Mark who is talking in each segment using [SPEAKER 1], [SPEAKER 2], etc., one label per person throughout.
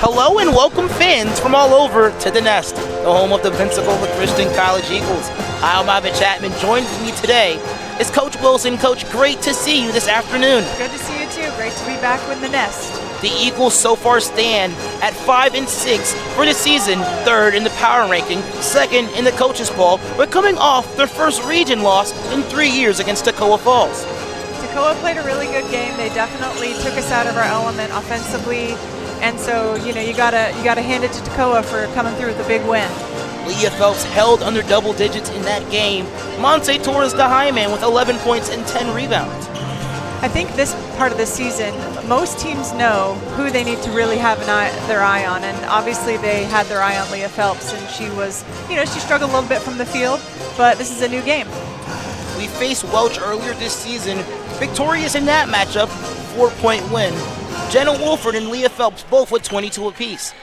[SPEAKER 1] Hello and welcome fans from all over to the Nest, the home of the Pensacola Christian College Eagles. I'm Ivan Chapman. Joined with me today is Coach Wilson. Coach, great to see you this afternoon.
[SPEAKER 2] Good to see you too. Great to be back with the Nest.
[SPEAKER 1] The Eagles so far stand at 5-6 for the season, third in the power ranking, second in the coaches poll. We're coming off their first region loss in 3 years against Toccoa Falls.
[SPEAKER 2] Toccoa played a really good game. They definitely took us out of our element offensively, and so you gotta hand it to Toccoa for coming through with a big win.
[SPEAKER 1] Leah Phelps held under double digits in that game. Monte Torres, the high man, with 11 points and 10 rebounds.
[SPEAKER 2] I think this part of the season, most teams know who they need to really have their eye on, and obviously they had their eye on Leah Phelps, and she was, she struggled a little bit from the field, but this is a new game.
[SPEAKER 1] We faced Welch earlier this season, victorious in that matchup, 4-point win. Jenna Wolford and Leah Phelps both with 22 apiece.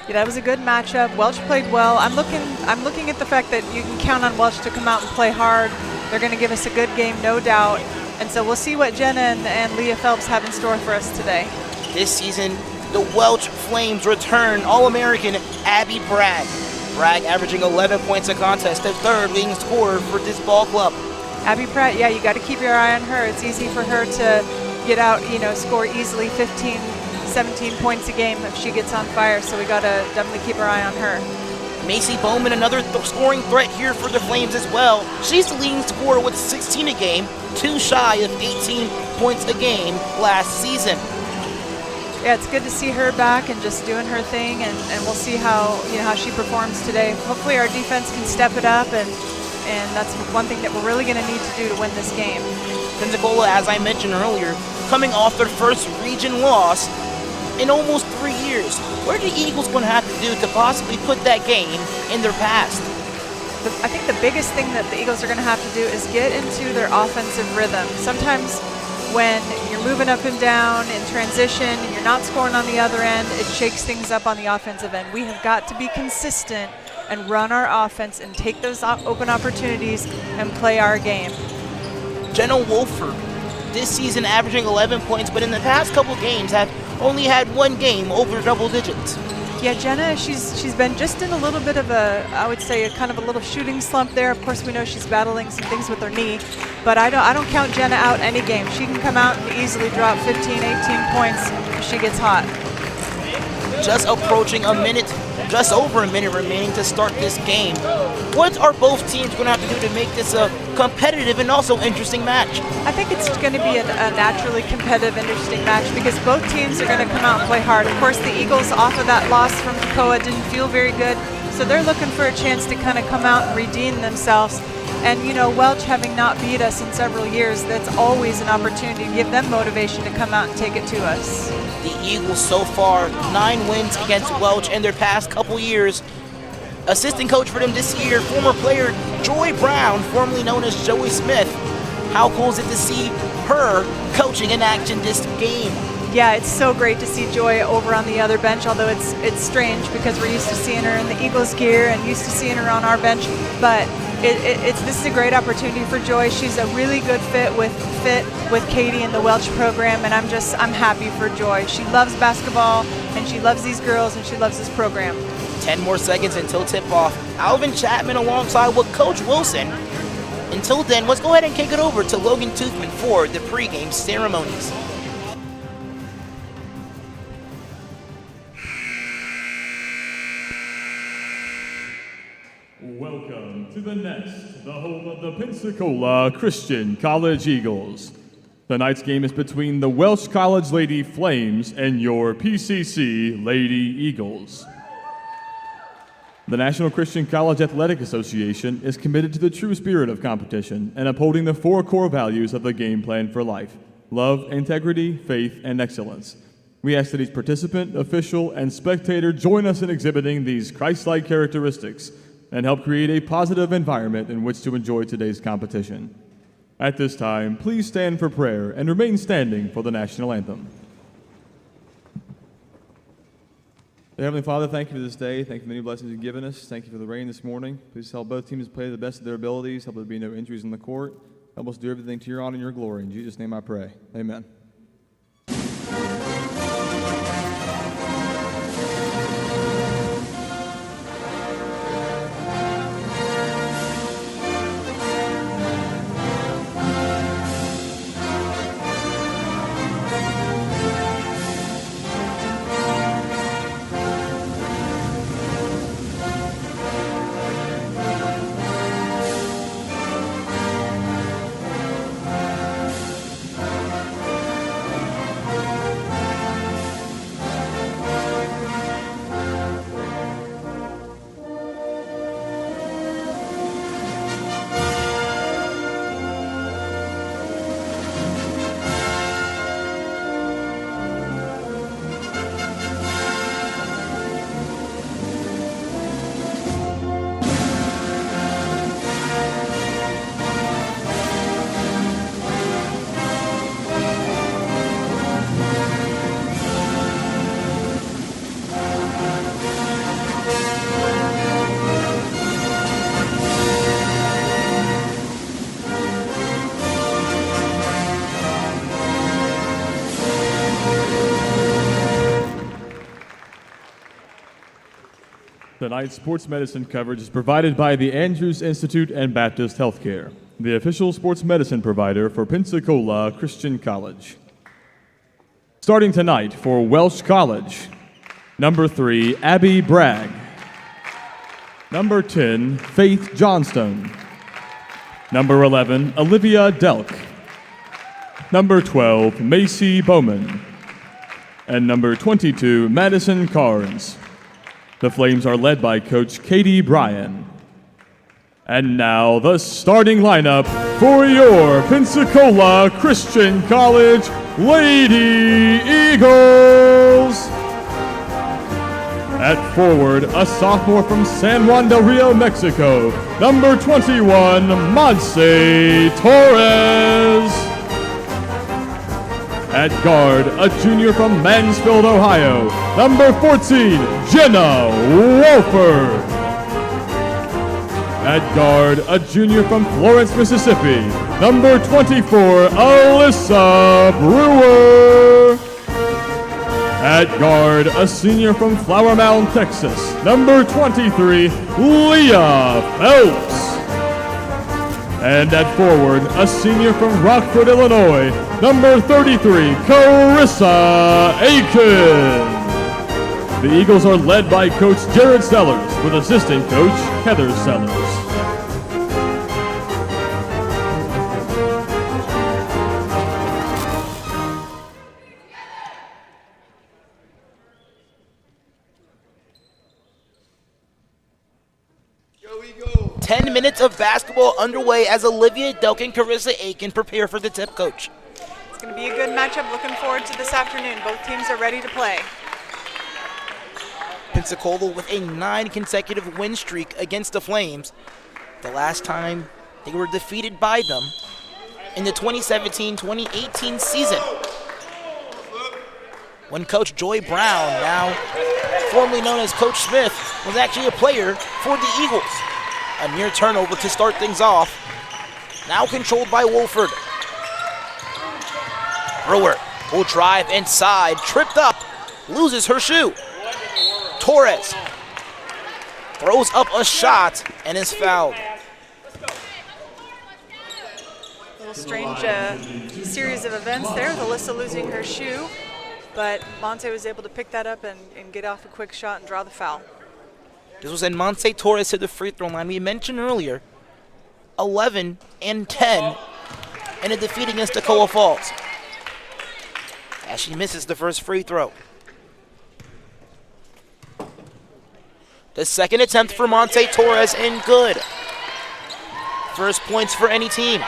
[SPEAKER 2] Yeah, that was a good matchup. Welch played well. I'm looking at the fact that you can count on Welch to come out and play hard. They're going to give us a good game, no doubt. And so we'll see what Jenna and Leah Phelps have in store for us today.
[SPEAKER 1] This season, the Welch Flames return All-American Abby Bragg. Bragg averaging 11 points a contest, the third leading scorer for this ball club.
[SPEAKER 2] Abby Pratt, yeah, you got to keep your eye on her. It's easy for her to get out, score easily 15, 17 points a game if she gets on fire. So we got to definitely keep our eye on her.
[SPEAKER 1] Macy Bowman, another scoring threat here for the Flames as well. She's the leading scorer with 16 a game, too shy of 18 points a game last season.
[SPEAKER 2] Yeah, it's good to see her back and just doing her thing, and we'll see how she performs today. Hopefully our defense can step it up, and that's one thing that we're really going to need to do to win this game.
[SPEAKER 1] Pensacola, as I mentioned earlier, coming off their first region loss in almost 3 years. What are the Eagles going to have to do to possibly put that game in their past?
[SPEAKER 2] I think the biggest thing that the Eagles are going to have to do is get into their offensive rhythm. Sometimes when you're moving up and down in transition and you're not scoring on the other end, it shakes things up on the offensive end. We have got to be consistent and run our offense and take those open opportunities and play our game.
[SPEAKER 1] Jenna Wolford, this season averaging 11 points, but in the past couple games have only had one game over double digits.
[SPEAKER 2] Yeah, Jenna, she's been just in a little bit of I would say a kind of a little shooting slump there. Of course, we know she's battling some things with her knee, but I don't count Jenna out any game. She can come out and easily drop 15, 18 points if she gets hot.
[SPEAKER 1] Just approaching a minute, just over a minute remaining to start this game. What are both teams going to have to do to make this a competitive and also interesting match?
[SPEAKER 2] I think it's going to be a naturally competitive, interesting match because both teams are going to come out and play hard. Of course, the Eagles, off of that loss from Toccoa, didn't feel very good, so they're looking for a chance to kind of come out and redeem themselves. And, Welch having not beat us in several years, that's always an opportunity to give them motivation to come out and take it to us.
[SPEAKER 1] The Eagles so far, 9 wins against Welch in their past couple years. Assistant coach for them this year, former player Joy Brown, formerly known as Joey Smith. How cool is it to see her coaching in action this game?
[SPEAKER 2] Yeah, it's so great to see Joy over on the other bench, although it's strange because we're used to seeing her in the Eagles gear and used to seeing her on our bench. But this is a great opportunity for Joy. She's a really good fit with Katie in the Welch program, and I'm happy for Joy. She loves basketball, and she loves these girls, and she loves this program.
[SPEAKER 1] 10 more seconds until tip-off. Alvin Chapman alongside with Coach Wilson. Until then, let's go ahead and kick it over to Logan Toothman for the pregame ceremonies.
[SPEAKER 3] Welcome to the Nest, the home of the Pensacola Christian College Eagles. Tonight's game is between the Welch College Lady Flames and your PCC Lady Eagles. The National Christian College Athletic Association is committed to the true spirit of competition and upholding the 4 core values of the game plan for life: love, integrity, faith, and excellence. We ask that each participant, official, and spectator join us in exhibiting these Christ-like characteristics and help create a positive environment in which to enjoy today's competition. At this time, please stand for prayer and remain standing for the national anthem. Heavenly Father, thank you for this day. Thank you for the many blessings you've given us. Thank you for the rain this morning. Please help both teams play to the best of their abilities. Help there be no injuries in the court. Help us do everything to your honor and your glory. In Jesus' name I pray. Amen. Tonight's sports medicine coverage is provided by the Andrews Institute and Baptist Healthcare, the official sports medicine provider for Pensacola Christian College. Starting tonight for Welch College, number 3, Abby Bragg. Number 10, Faith Johnstone. Number 11, Olivia Delk. Number 12, Macy Bowman. And number 22, Madison Carnes. The Flames are led by Coach Katie Bryan. And now the starting lineup for your Pensacola Christian College Lady Eagles. At forward, a sophomore from San Juan del Rio, Mexico, number 21, Monse Torres. At guard, a junior from Mansfield, Ohio, number 14, Jenna Wolford. At guard, a junior from Florence, Mississippi, number 24, Alyssa Brewer. At guard, a senior from Flower Mound, Texas, number 23, Leah Phelps. And at forward, a senior from Rockford, Illinois, number 33, Carissa Aiken. The Eagles are led by Coach Jared Sellers with assistant coach Heather Sellers.
[SPEAKER 1] Here we go. 10 minutes of basketball underway as Olivia Delk and Carissa Aiken prepare for the tip, Coach.
[SPEAKER 2] It's going to be a good matchup. Looking forward to this afternoon. Both teams are ready to play.
[SPEAKER 1] Pensacola with a 9 consecutive win streak against the Flames. The last time they were defeated by them in the 2017-2018 season, when Coach Joy Brown, now formerly known as Coach Smith, was actually a player for the Eagles. A near turnover to start things off. Now controlled by Wolford. Brewer will drive inside, tripped up, loses her shoe. Torres throws up a shot and is fouled.
[SPEAKER 2] A little strange series of events there with Alyssa losing her shoe, but Monse was able to pick that up and get off a quick shot and draw the foul.
[SPEAKER 1] This was in Monse Torres to the free throw line. We mentioned earlier, 11 and 10 in a defeat against Toccoa Falls, as she misses the first free throw. The second attempt for Monse Torres, and good. First points for any team.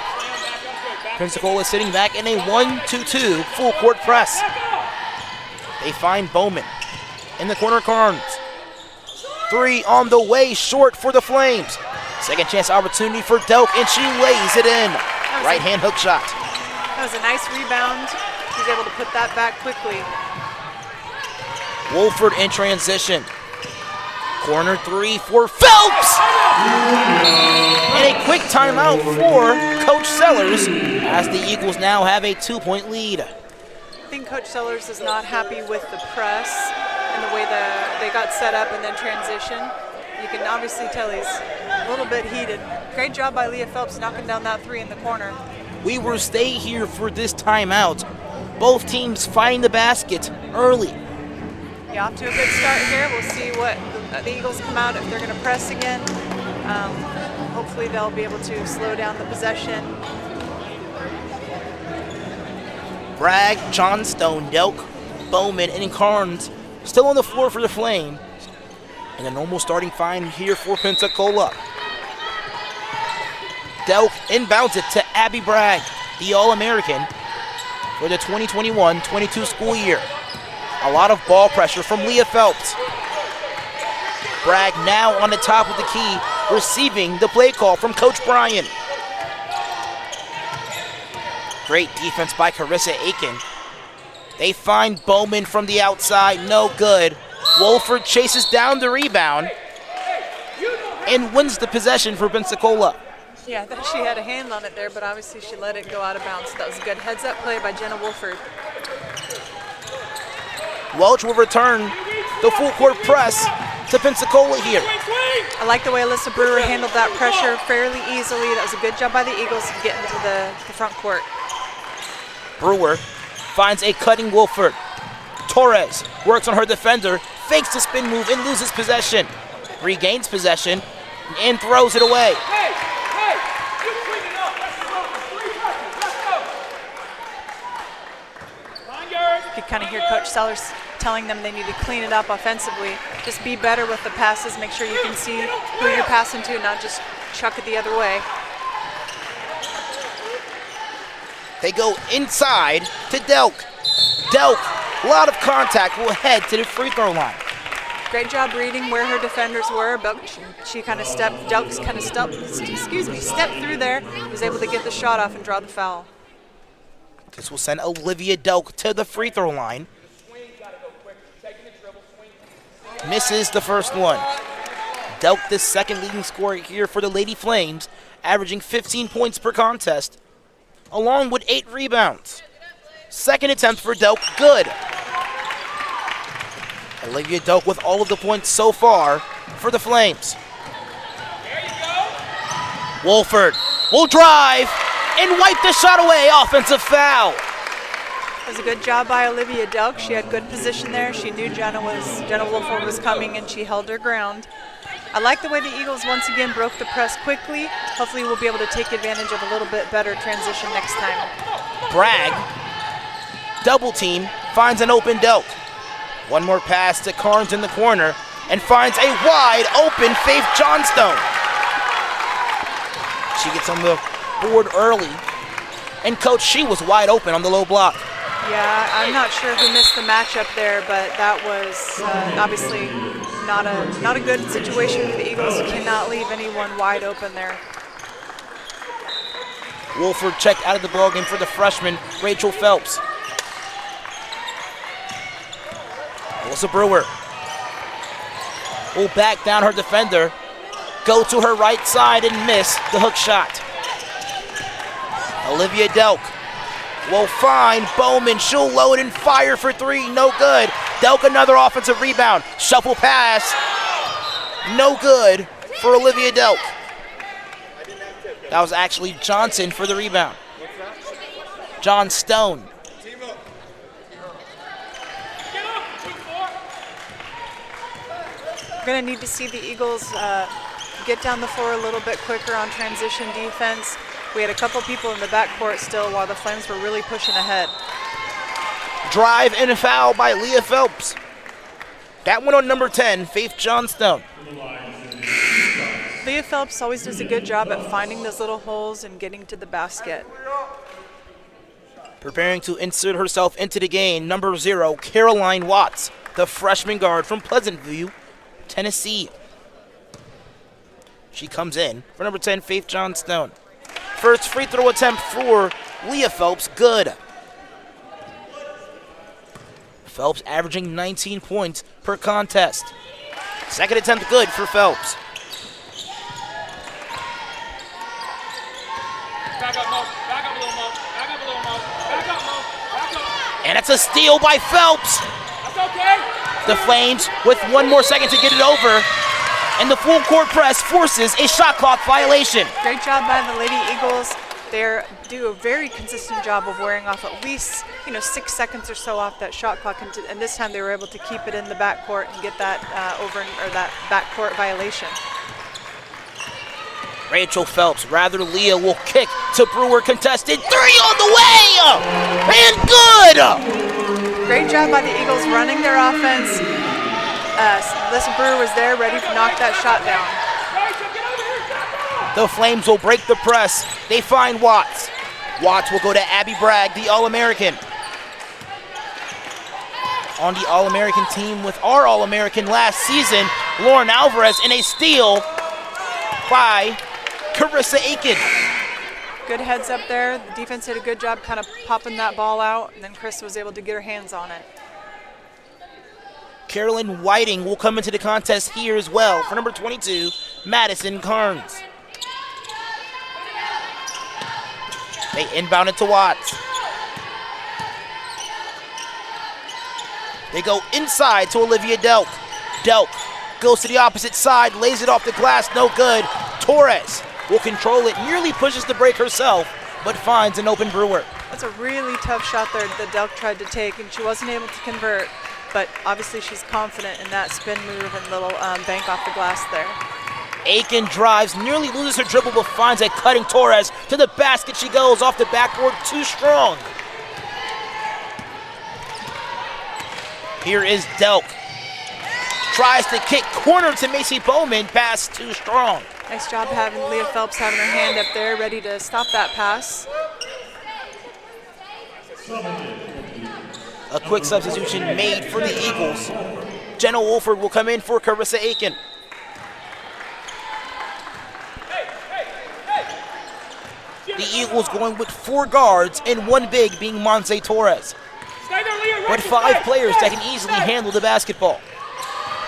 [SPEAKER 1] Pensacola sitting back in a 1-2-2 full court press. They find Bowman in the corner. Carnes. 3 on the way, short for the Flames. Second chance opportunity for Delk, and she lays it in. Right hand hook shot.
[SPEAKER 2] That was a nice rebound. She's able to put that back quickly.
[SPEAKER 1] Wolford in transition. Corner 3 for Phelps! And a quick timeout for Coach Sellers, as the Eagles now have a 2-point lead.
[SPEAKER 2] I think Coach Sellers is not happy with the press and the way they got set up and then transition. You can obviously tell he's a little bit heated. Great job by Leah Phelps knocking down that 3 in the corner.
[SPEAKER 1] We will stay here for this timeout. Both teams find the basket early.
[SPEAKER 2] Yeah, off to a good start here. We'll see what the Eagles come out, if they're going to press again. Hopefully they'll be able to slow down the possession.
[SPEAKER 1] Bragg, Johnstone, Delk, Bowman, and Carnes still on the floor for the Flames. And a normal starting five here for Pensacola. Delk inbounds it to Abby Bragg, the All-American for the 2021-22 school year. A lot of ball pressure from Leah Phelps. Bragg now on the top of the key, receiving the play call from Coach Bryan. Great defense by Carissa Aiken. They find Bowman from the outside, no good. Wolford chases down the rebound and wins the possession for Pensacola.
[SPEAKER 2] Yeah, I thought she had a hand on it there, but obviously she let it go out of bounds. That was a good heads-up play by Jenna Wolford.
[SPEAKER 1] Welch will return the full court press to Pensacola here.
[SPEAKER 2] I like the way Alyssa Brewer handled that pressure fairly easily. That was a good job by the Eagles to get into the front court.
[SPEAKER 1] Brewer finds a cutting Wolford. Torres works on her defender, fakes the spin move and loses possession. Regains possession and throws it away.
[SPEAKER 2] You could kind of hear Coach Sellers telling them they need to clean it up offensively. Just be better with the passes. Make sure you can see who you're passing to, not just chuck it the other way.
[SPEAKER 1] They go inside to Delk. Delk, a lot of contact, will head to the free throw line.
[SPEAKER 2] Great job reading where her defenders were, but she kind of stepped through there, was able to get the shot off and draw the foul.
[SPEAKER 1] This will send Olivia Delk to the free throw line. Misses the first one. Delk, the second leading scorer here for the Lady Flames, averaging 15 points per contest, along with 8 rebounds. Second attempt for Delk, good. Olivia Delk with all of the points so far for the Flames. Wolford will drive and wipe the shot away. Offensive foul.
[SPEAKER 2] It was a good job by Olivia Delk. She had good position there. She knew Jenna Wolford was coming, and she held her ground. I like the way the Eagles once again broke the press quickly. Hopefully we'll be able to take advantage of a little bit better transition next time.
[SPEAKER 1] Bragg, double team, finds an open Delk. One more pass to Carnes in the corner and finds a wide open Faith Johnstone. She gets on the board early, and Coach, she was wide open on the low block.
[SPEAKER 2] Yeah, I'm not sure who missed the matchup there, but that was obviously not a good situation for the Eagles. You cannot leave anyone wide open there.
[SPEAKER 1] Wolford checked out of the ballgame for the freshman, Rachel Phelps. Alyssa Brewer will back down her defender, go to her right side and miss the hook shot. Olivia Delk will find Bowman. She'll load and fire for 3. No good. Delk, another offensive rebound. Shuffle pass. No good for Olivia Delk. That was actually Johnson for the rebound. John Stone.
[SPEAKER 2] We're going to need to see the Eagles get down the floor a little bit quicker on transition defense. We had a couple people in the backcourt still while the Flames were really pushing ahead.
[SPEAKER 1] Drive and a foul by Leah Phelps. That one on number 10, Faith Johnstone.
[SPEAKER 2] Leah Phelps always does a good job at finding those little holes and getting to the basket.
[SPEAKER 1] Preparing to insert herself into the game, number 0, Caroline Watts, the freshman guard from Pleasant View, Tennessee. She comes in for number 10, Faith Johnstone. First free throw attempt for Leah Phelps, good. Phelps averaging 19 points per contest. Second attempt good for Phelps.
[SPEAKER 4] Back up, Mo. Back up a little, Mo. Back up a little, Mo. Back up, Mo. Back up.
[SPEAKER 1] And it's a steal by Phelps.
[SPEAKER 4] That's okay.
[SPEAKER 1] The Flames with one more second to get it over. And the full court press forces a shot clock violation.
[SPEAKER 2] Great job by the Lady Eagles. They do a very consistent job of wearing off at least 6 seconds or so off that shot clock, and this time they were able to keep it in the backcourt and get that that backcourt violation.
[SPEAKER 1] Rachel Phelps, rather Leah will kick to Brewer, contested 3 on the way, and good.
[SPEAKER 2] Great job by the Eagles running their offense. Alyssa Brewer was there ready to knock that shot down.
[SPEAKER 1] The Flames will break the press. They find Watts. Watts will go to Abby Bragg, the All-American. On the All-American team with our All-American last season, Lauren Alvarez, in a steal by Carissa Aiken.
[SPEAKER 2] Good heads up there. The defense did a good job kind of popping that ball out, and then Chris was able to get her hands on it.
[SPEAKER 1] Carolyn Whiting will come into the contest here as well for number 22, Madison Carnes. They inbound it to Watts. They go inside to Olivia Delk. Delk goes to the opposite side, lays it off the glass, no good. Torres will control it, nearly pushes the break herself, but finds an open Brewer.
[SPEAKER 2] That's a really tough shot there that Delk tried to take, and she wasn't able to convert, but obviously she's confident in that spin move and little bank off the glass there.
[SPEAKER 1] Aiken drives, nearly loses her dribble, but finds a cutting Torres. To the basket she goes, off the backboard, too strong. Here is Delk. Tries to kick, corner to Macy Bowman, pass too strong.
[SPEAKER 2] Nice job having Leah Phelps having her hand up there, ready to stop that pass.
[SPEAKER 1] A quick substitution made for the Eagles. Jenna Wolford will come in for Carissa Aiken. The Eagles going with 4 guards and 1 big, being Monse Torres. But 5 players that can easily handle the basketball.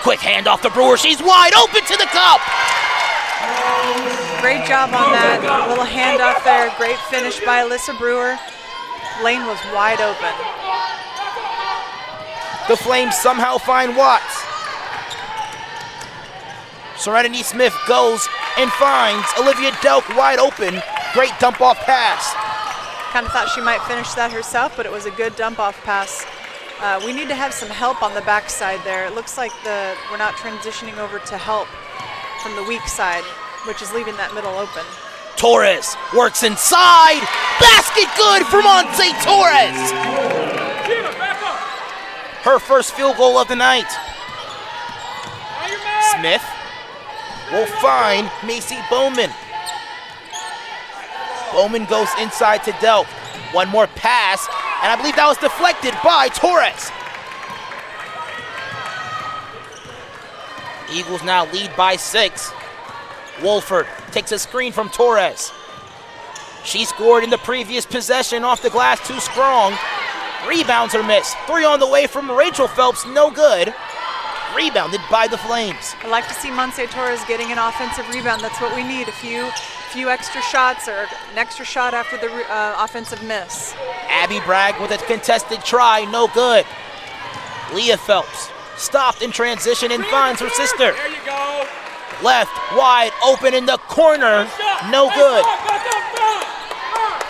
[SPEAKER 1] Quick handoff to Brewer. She's wide open to the cup.
[SPEAKER 2] Great job on that little handoff there. Great finish by Alyssa Brewer. Lane was wide open.
[SPEAKER 1] The Flames somehow find Watts. Serenity Smith goes and finds Olivia Delk wide open. Great dump off pass.
[SPEAKER 2] Kind of thought she might finish that herself, but it was a good dump off pass. We need to have some help on the backside there. It looks like we're not transitioning over to help from the weak side, which is leaving that middle open.
[SPEAKER 1] Torres works inside. Basket good for Monse Torres. Her first field goal of the night. Smith will find Macy Bowman. Bowman goes inside to Delk. One more pass, and I believe that was deflected by Torres. Eagles now lead by 6. Wolford takes a screen from Torres. She scored in the previous possession off the glass, too strong. Rebounds are missed. 3 on the way from Rachel Phelps, no good. Rebounded by the Flames.
[SPEAKER 2] I like to see Monse Torres getting an offensive rebound. That's what we need, a few extra shots or an extra shot after the offensive miss.
[SPEAKER 1] Abby Bragg with a contested try, no good. Leah Phelps stopped in transition and finds her sister.
[SPEAKER 4] There you go.
[SPEAKER 1] Left, wide, open in the corner, no good.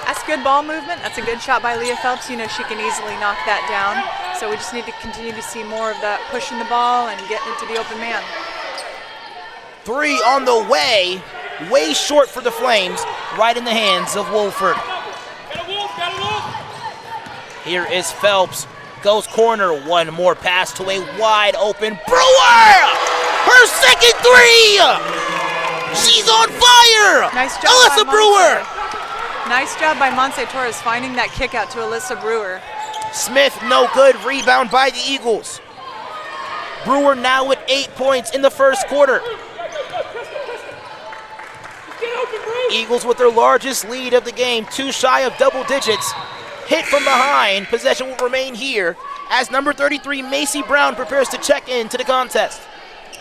[SPEAKER 2] That's good ball movement. That's a good shot by Leah Phelps. You know she can easily knock that down. So we just need to continue to see more of that pushing the ball and getting it to the open man.
[SPEAKER 1] 3 on the way short for the Flames, right in the hands of Wolford. Here is Phelps, goes corner, one more pass to a wide open Brewer! Her second 3! She's on fire!
[SPEAKER 2] Nice job
[SPEAKER 1] Alyssa
[SPEAKER 2] by
[SPEAKER 1] Brewer!
[SPEAKER 2] Nice job by Monse Torres finding that kick out to Alyssa Brewer.
[SPEAKER 1] Smith, no good, rebound by the Eagles. Brewer now with 8 points in the first quarter. Eagles with their largest lead of the game, 2 shy of double digits. Hit from behind, possession will remain here as number 33, Macy Brown, prepares to check into the contest.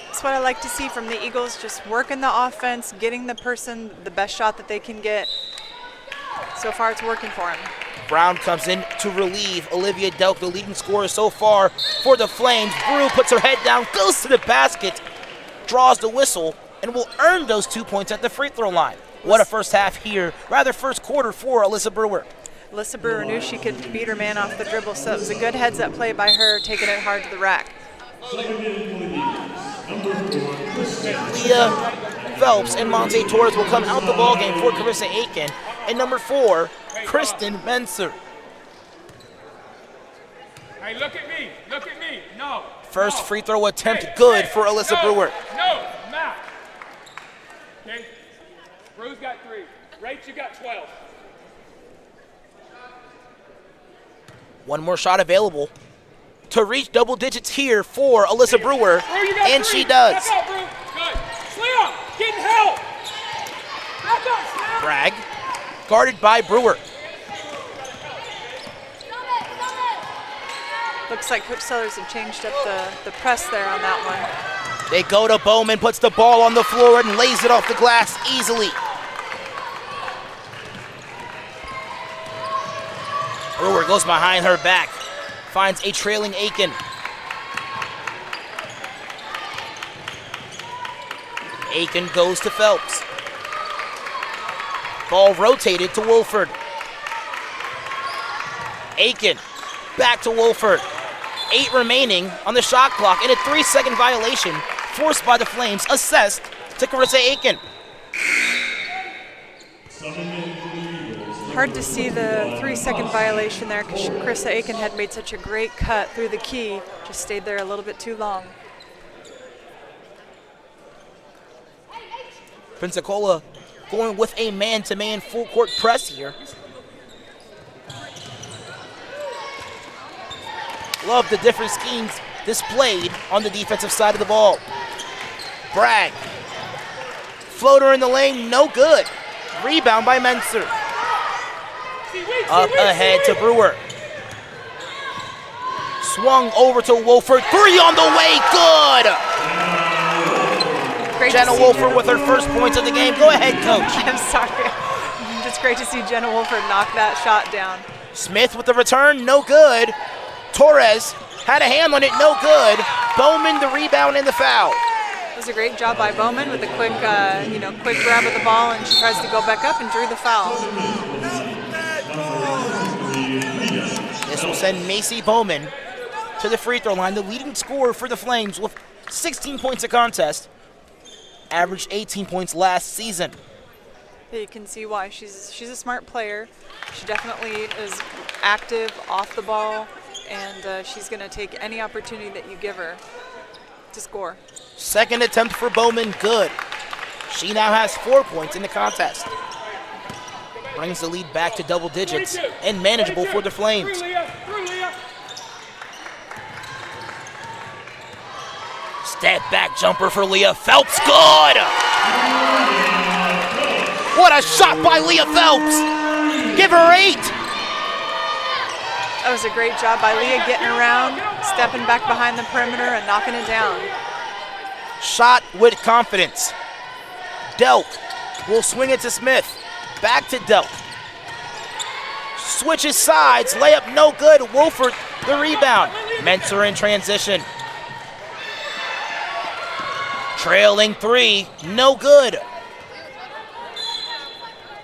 [SPEAKER 2] That's what I like to see from the Eagles, just working the offense, getting the person the best shot that they can get. So far it's working for him.
[SPEAKER 1] Brown comes in to relieve Olivia Delk, the leading scorer so far for the Flames. Brew puts her head down, goes to the basket, draws the whistle, and will earn those 2 points at the free throw line. What a first half here, rather first quarter for Alyssa Brewer.
[SPEAKER 2] Alyssa Brewer knew she could beat her man off the dribble, so it was a good heads-up play by her, taking it hard to the rack.
[SPEAKER 1] Leah Phelps and Monse Torres will come out the ballgame for Carissa Aiken. And number 4, Kristen Menser.
[SPEAKER 4] Hey, look at me. Look at me. No.
[SPEAKER 1] First
[SPEAKER 4] no.
[SPEAKER 1] free throw attempt good for Alyssa Brewer.
[SPEAKER 4] No, Matt. Okay. Brew's got 3. Rach, you got 12.
[SPEAKER 1] One more shot available to reach double digits here for Alyssa Brewer,
[SPEAKER 4] Brew, you got
[SPEAKER 1] and
[SPEAKER 4] 3.
[SPEAKER 1] she does.
[SPEAKER 4] Back up, Brew. Good. Slim, getting help. Back up, Slim.
[SPEAKER 1] Bragg, guarded by Brewer.
[SPEAKER 2] Looks like Coach Sellers have changed up the press there on that one.
[SPEAKER 1] They go to Bowman, puts the ball on the floor and lays it off the glass easily. Brewer goes behind her back, finds a trailing Aiken. Aiken goes to Phelps. Ball rotated to Wolford. Aiken back to Wolford. 8 remaining on the shot clock, and a 3-second violation forced by the Flames, assessed to Carissa Aiken.
[SPEAKER 2] Hard to see the 3-second violation there because Carissa Aiken had made such a great cut through the key, just stayed there a little bit too long.
[SPEAKER 1] Pensacola going with a man-to-man full-court press here. Love the different schemes displayed on the defensive side of the ball. Bragg. Floater in the lane, no good. Rebound by Menser. Up ahead to Brewer. Swung over to Wolford. 3 on the way, good!
[SPEAKER 2] Great
[SPEAKER 1] Jenna Wolford with her first points of the game. Go ahead, coach.
[SPEAKER 2] I'm sorry. Just great to see Jenna Wolford knock that shot down.
[SPEAKER 1] Smith with the return, no good. Torres had a hand on it, no good. Bowman the rebound and the foul.
[SPEAKER 2] It was a great job by Bowman with a quick, quick grab of the ball, and she tries to go back up and drew the foul.
[SPEAKER 1] This will send Macy Bowman to the free throw line, the leading scorer for the Flames with 16 points a contest. Averaged 18 points last season.
[SPEAKER 2] You can see why. She's a smart player. She definitely is active off the ball, and she's going to take any opportunity that you give her to score.
[SPEAKER 1] Second attempt for Bowman, good. She now has 4 points in the contest. Brings the lead back to double digits and manageable for the Flames. Step back jumper for Leah Phelps, good! What a shot by Leah Phelps! Give her 8!
[SPEAKER 2] That was a great job by Leah getting around, stepping back behind the perimeter and knocking it down.
[SPEAKER 1] Shot with confidence. Delk will swing it to Smith. Back to Delk. Switches sides, layup no good. Wolford the rebound. Menser in transition. Trailing 3, no good.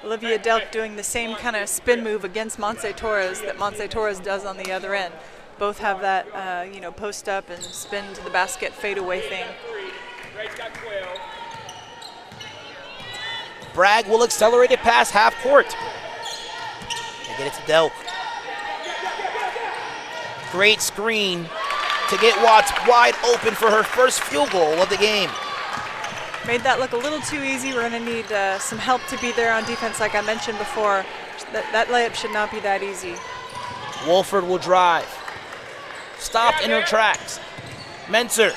[SPEAKER 2] Olivia Delk doing the same kind of spin move against Montse Torres that Montse Torres does on the other end. Both have that, post up and spin to the basket fadeaway thing.
[SPEAKER 1] Bragg will accelerate it past half court. They get it to Delk. Great screen to get Watts wide open for her first field goal of the game.
[SPEAKER 2] Made that look a little too easy. We're going to need some help to be there on defense, like I mentioned before. That layup should not be that easy.
[SPEAKER 1] Wolford will drive. Stopped in her tracks. Menser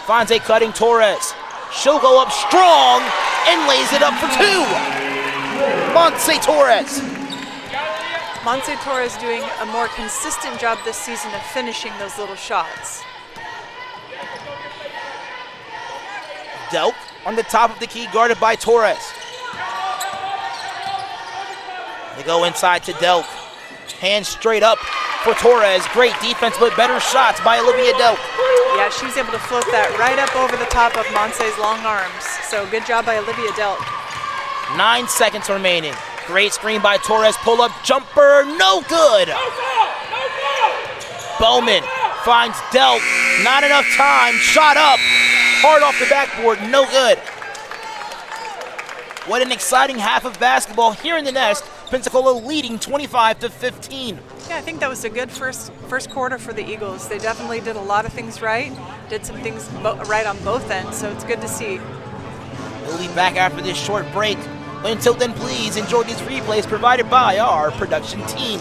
[SPEAKER 1] finds a cutting Torres. She'll go up strong and lays it up for 2. Montse Torres.
[SPEAKER 2] Montse Torres doing a more consistent job this season of finishing those little shots.
[SPEAKER 1] Delk on the top of the key, guarded by Torres. They go inside to Delk. Hands straight up for Torres. Great defense, but better shots by Olivia Delk.
[SPEAKER 2] Yeah, she was able to float that right up over the top of Montse's long arms. So good job by Olivia Delk.
[SPEAKER 1] 9 seconds remaining. Great screen by Torres. Pull-up jumper, no good. Bowman finds Delk. Not enough time. Shot up. Hard off the backboard, no good. What an exciting half of basketball here in the Nest. Pensacola leading 25-15.
[SPEAKER 2] Yeah, I think that was a good first quarter for the Eagles. They definitely did a lot of things right, did some things right on both ends, so it's good to see.
[SPEAKER 1] We'll be back after this short break. But until then, please enjoy these replays provided by our production team.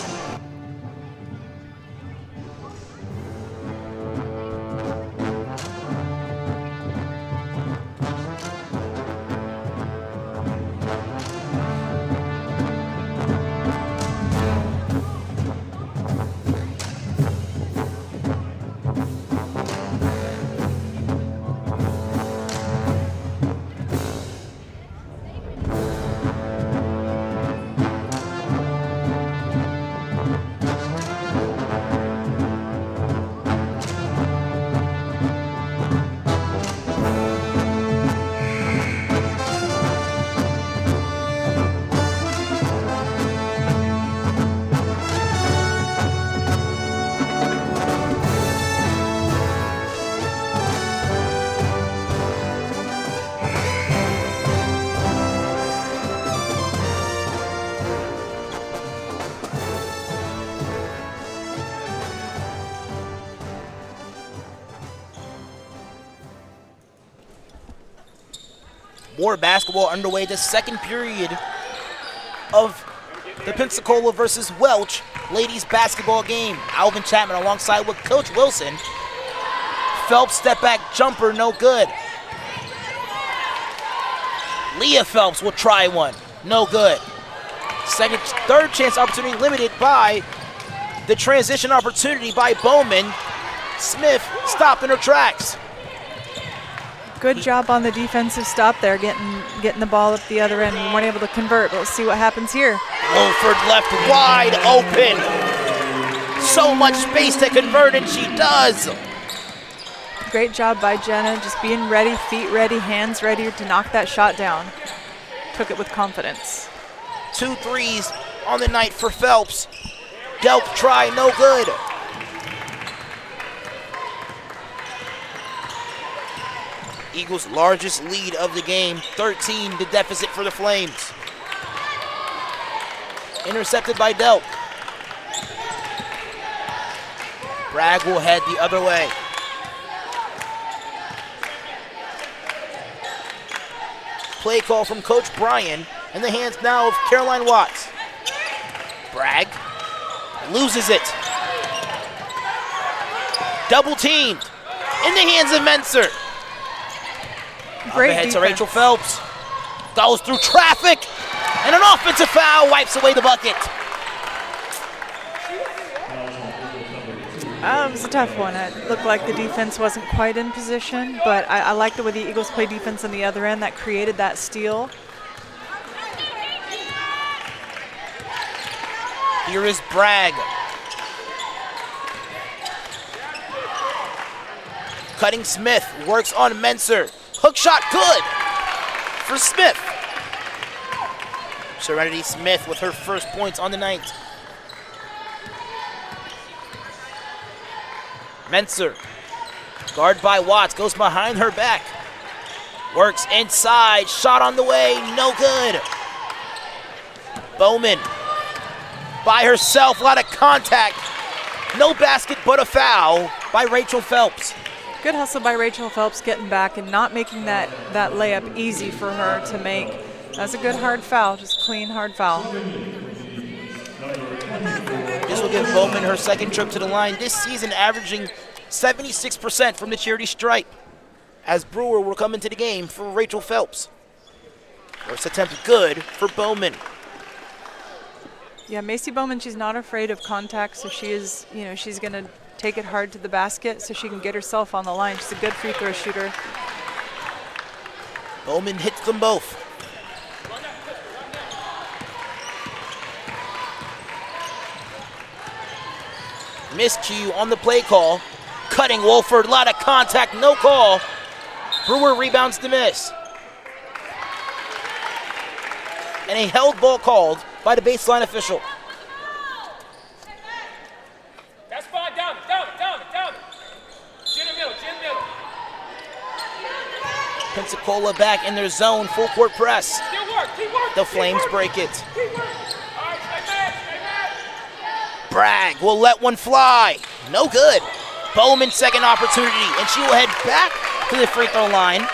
[SPEAKER 1] More basketball underway, the second period of the Pensacola versus Welch ladies basketball game. Alvin Chapman alongside with Coach Wilson. Phelps step back jumper, no good. Leah Phelps will try one, no good. Third chance opportunity limited by the transition opportunity by Bowman. Smith stopped in her tracks.
[SPEAKER 2] Good job on the defensive stop there, getting the ball up the other end. We weren't able to convert, but let's see what happens here.
[SPEAKER 1] Wolford left wide open. So much space to convert, and she does.
[SPEAKER 2] Great job by Jenna, just being ready, feet ready, hands ready to knock that shot down. Took it with confidence.
[SPEAKER 1] 2 threes on the night for Phelps. Delp try, no good. Eagles' largest lead of the game, 13 the deficit for the Flames. Intercepted by Delp. Bragg will head the other way. Play call from Coach Bryan in the hands now of Caroline Watts. Bragg loses it. Double teamed in the hands of Menser.
[SPEAKER 2] Great
[SPEAKER 1] Up ahead
[SPEAKER 2] defense.
[SPEAKER 1] to Rachel Phelps. Goes through traffic, and an offensive foul wipes away the bucket.
[SPEAKER 2] It was a tough one. It looked like the defense wasn't quite in position, but I like the way the Eagles play defense on the other end. That created that steal.
[SPEAKER 1] Here is Bragg. Cutting Smith, works on Menser. Hook shot good for Smith. Serenity Smith with her first points on the night. Menser, guard by Watts, goes behind her back. Works inside, shot on the way, no good. Bowman by herself, a lot of contact. No basket, but a foul by Rachel Phelps.
[SPEAKER 2] Good hustle by Rachel Phelps getting back and not making that layup easy for her to make. That was a good hard foul, just clean hard foul.
[SPEAKER 1] This will give Bowman her second trip to the line this season, averaging 76% from the charity stripe. As Brewer will come into the game for Rachel Phelps. First attempt good for Bowman.
[SPEAKER 2] Yeah, Macy Bowman, she's not afraid of contact, so she is, she's going to take it hard to the basket so she can get herself on the line. She's a good free throw shooter.
[SPEAKER 1] Bowman hits them both. Miscue on the play call. Cutting Wolford, a lot of contact, no call. Brewer rebounds the miss. And a held ball called by the baseline official.
[SPEAKER 4] That's fine, down. Chin and middle.
[SPEAKER 1] Pensacola back in their zone, full court press.
[SPEAKER 4] Still work, keep working.
[SPEAKER 1] The Flames break it.
[SPEAKER 4] Keep working. All right, stay mad.
[SPEAKER 1] Bragg will let one fly. No good. Bowman's second opportunity, and she will head back to the free throw line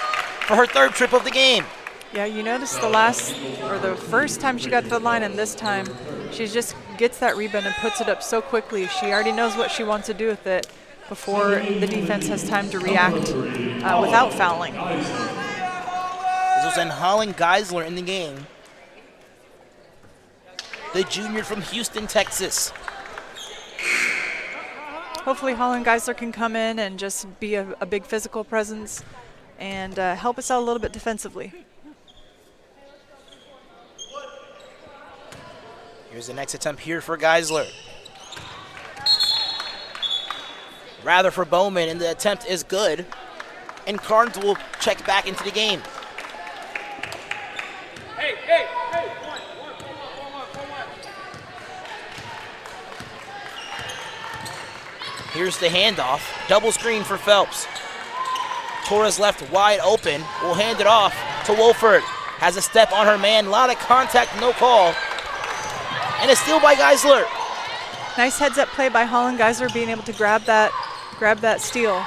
[SPEAKER 1] for her third trip of the game.
[SPEAKER 2] Yeah, you notice the first time she got to the line, and this time she just gets that rebound and puts it up so quickly. She already knows what she wants to do with it before the defense has time to react without fouling.
[SPEAKER 1] This was an Holland Geisler in the game. The junior from Houston, Texas.
[SPEAKER 2] Hopefully Holland Geisler can come in and just be a big physical presence and help us out a little bit defensively.
[SPEAKER 1] Here's the next attempt here for Geisler. Rather for Bowman, and the attempt is good. And Carnes will check back into the game.
[SPEAKER 4] Hey. One.
[SPEAKER 1] Here's the handoff. Double screen for Phelps. Torres left wide open. Will hand it off to Wolford. Has a step on her man. A lot of contact, no call. And a steal by Geisler.
[SPEAKER 2] Nice heads-up play by Holland Geisler, being able to grab that steal.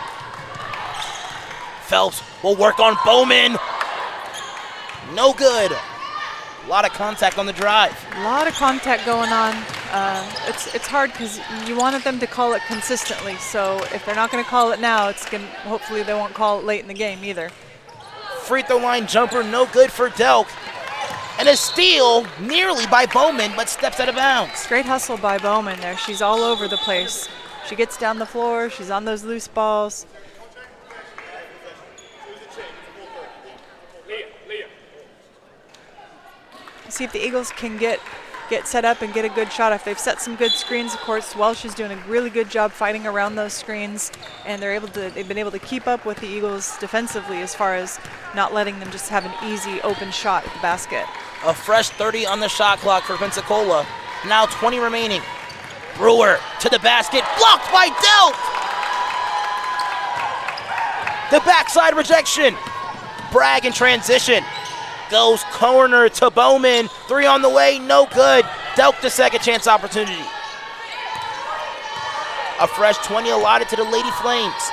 [SPEAKER 1] Phelps will work on Bowman. No good. A lot of contact on the drive.
[SPEAKER 2] A lot of contact going on. It's hard because you wanted them to call it consistently. So if they're not going to call it now, hopefully they won't call it late in the game either.
[SPEAKER 1] Free throw line jumper, no good for Delk. And a steal nearly by Bowman, but steps out of bounds.
[SPEAKER 2] Great hustle by Bowman there. She's all over the place. She gets down the floor. She's on those loose balls. See if the Eagles can get set up and get a good shot. If they've set some good screens, of course, Welch is doing a really good job fighting around those screens, and they've been able to keep up with the Eagles defensively as far as not letting them just have an easy open shot at the basket.
[SPEAKER 1] A fresh 30 on the shot clock for Pensacola. Now 20 remaining. Brewer to the basket, blocked by Delk. The backside rejection. Bragg in transition. Goes corner to Bowman. 3 on the way, no good. Delk the second chance opportunity. A fresh 20 allotted to the Lady Flames.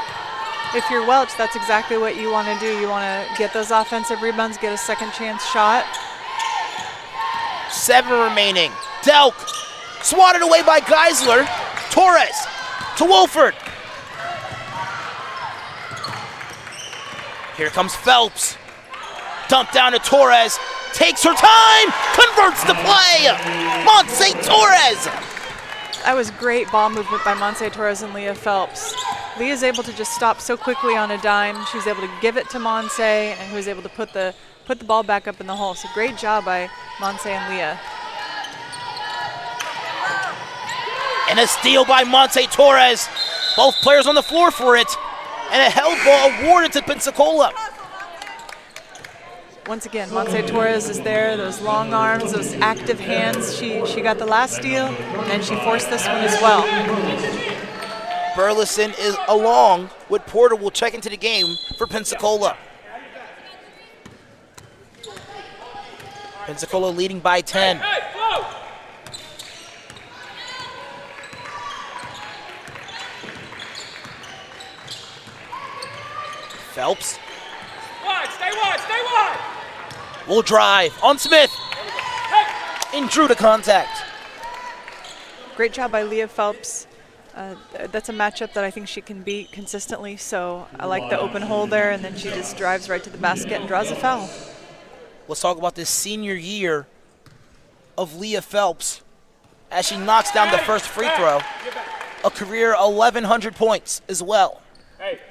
[SPEAKER 2] If you're Welch, that's exactly what you want to do. You want to get those offensive rebounds, get a second chance shot.
[SPEAKER 1] 7 remaining. Delk swatted away by Geisler. Torres to Wolford. Here comes Phelps. Dump down to Torres. Takes her time. Converts the play. Montse Torres.
[SPEAKER 2] That was great ball movement by Montse Torres and Leah Phelps. Leah's able to just stop so quickly on a dime. She was able to give it to Montse, and who was able to put the ball back up in the hole. So great job by Montse and Leah.
[SPEAKER 1] And a steal by Montse Torres. Both players on the floor for it. And a held ball awarded to Pensacola.
[SPEAKER 2] Once again, Montse Torres is there, those long arms, those active hands. She got the last steal, and she forced this one as well.
[SPEAKER 1] Burleson is along with Porter will check into the game for Pensacola. Pensacola leading by 10. Phelps.
[SPEAKER 4] Wide, stay wide, stay wide.
[SPEAKER 1] Will drive on Smith. And drew to contact.
[SPEAKER 2] Great job by Leah Phelps. That's a matchup that I think she can beat consistently, so I like the open hole there, and then she just drives right to the basket and draws a foul.
[SPEAKER 1] Let's talk about this senior year of Leah Phelps as she knocks down the first free throw. A career 1,100 points as well.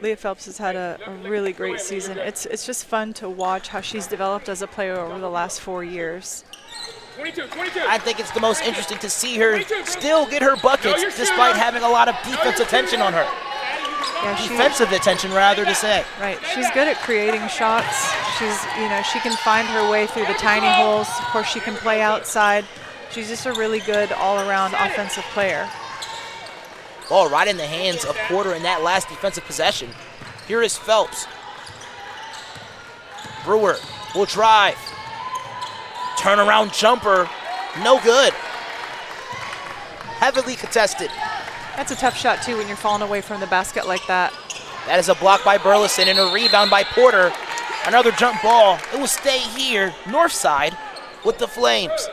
[SPEAKER 2] Leah Phelps has had a really great season. It's just fun to watch how she's developed as a player over the last 4 years.
[SPEAKER 4] 22.
[SPEAKER 1] I think it's the most interesting to see her still get her buckets despite having a lot of defensive attention on her.
[SPEAKER 2] Yeah,
[SPEAKER 1] defensive attention, rather to say.
[SPEAKER 2] Right. She's good at creating shots. She can find her way through the tiny holes. Of course, she can play outside. She's just a really good all-around offensive player.
[SPEAKER 1] Ball right in the hands of Porter in that last defensive possession. Here is Phelps. Brewer will drive. Turnaround jumper, no good. Heavily contested.
[SPEAKER 2] That's a tough shot, too, when you're falling away from the basket like that.
[SPEAKER 1] That is a block by Burleson and a rebound by Porter. Another jump ball. It will stay here, north side, with the Flames.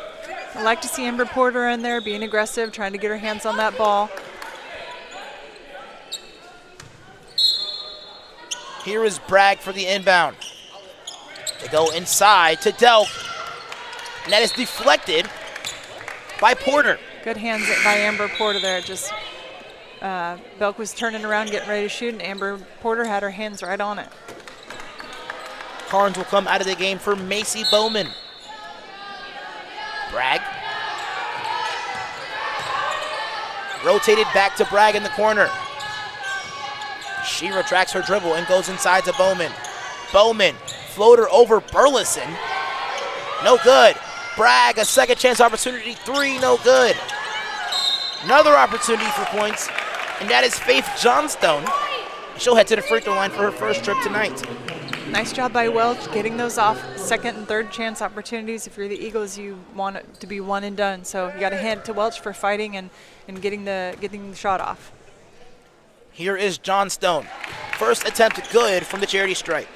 [SPEAKER 2] I like to see Amber Porter in there being aggressive, trying to get her hands on that ball.
[SPEAKER 1] Here is Bragg for the inbound. They go inside to Delk. And that is deflected by Porter.
[SPEAKER 2] Good hands by Amber Porter there. Just Belk was turning around, getting ready to shoot, and Amber Porter had her hands right on it.
[SPEAKER 1] Carnes will come out of the game for Macy Bowman. Bragg. Rotated back to Bragg in the corner. She retracts her dribble and goes inside to Bowman. Bowman, floater over Burleson. No good. Bragg, a second chance opportunity, 3, no good. Another opportunity for points, and that is Faith Johnstone. She'll head to the free throw line for her first trip tonight.
[SPEAKER 2] Nice job by Welch getting those off second and third chance opportunities. If you're the Eagles, you want it to be one and done. So you got to hand it to Welch for fighting and getting the shot off.
[SPEAKER 1] Here is Johnstone. First attempt good from the charity stripe.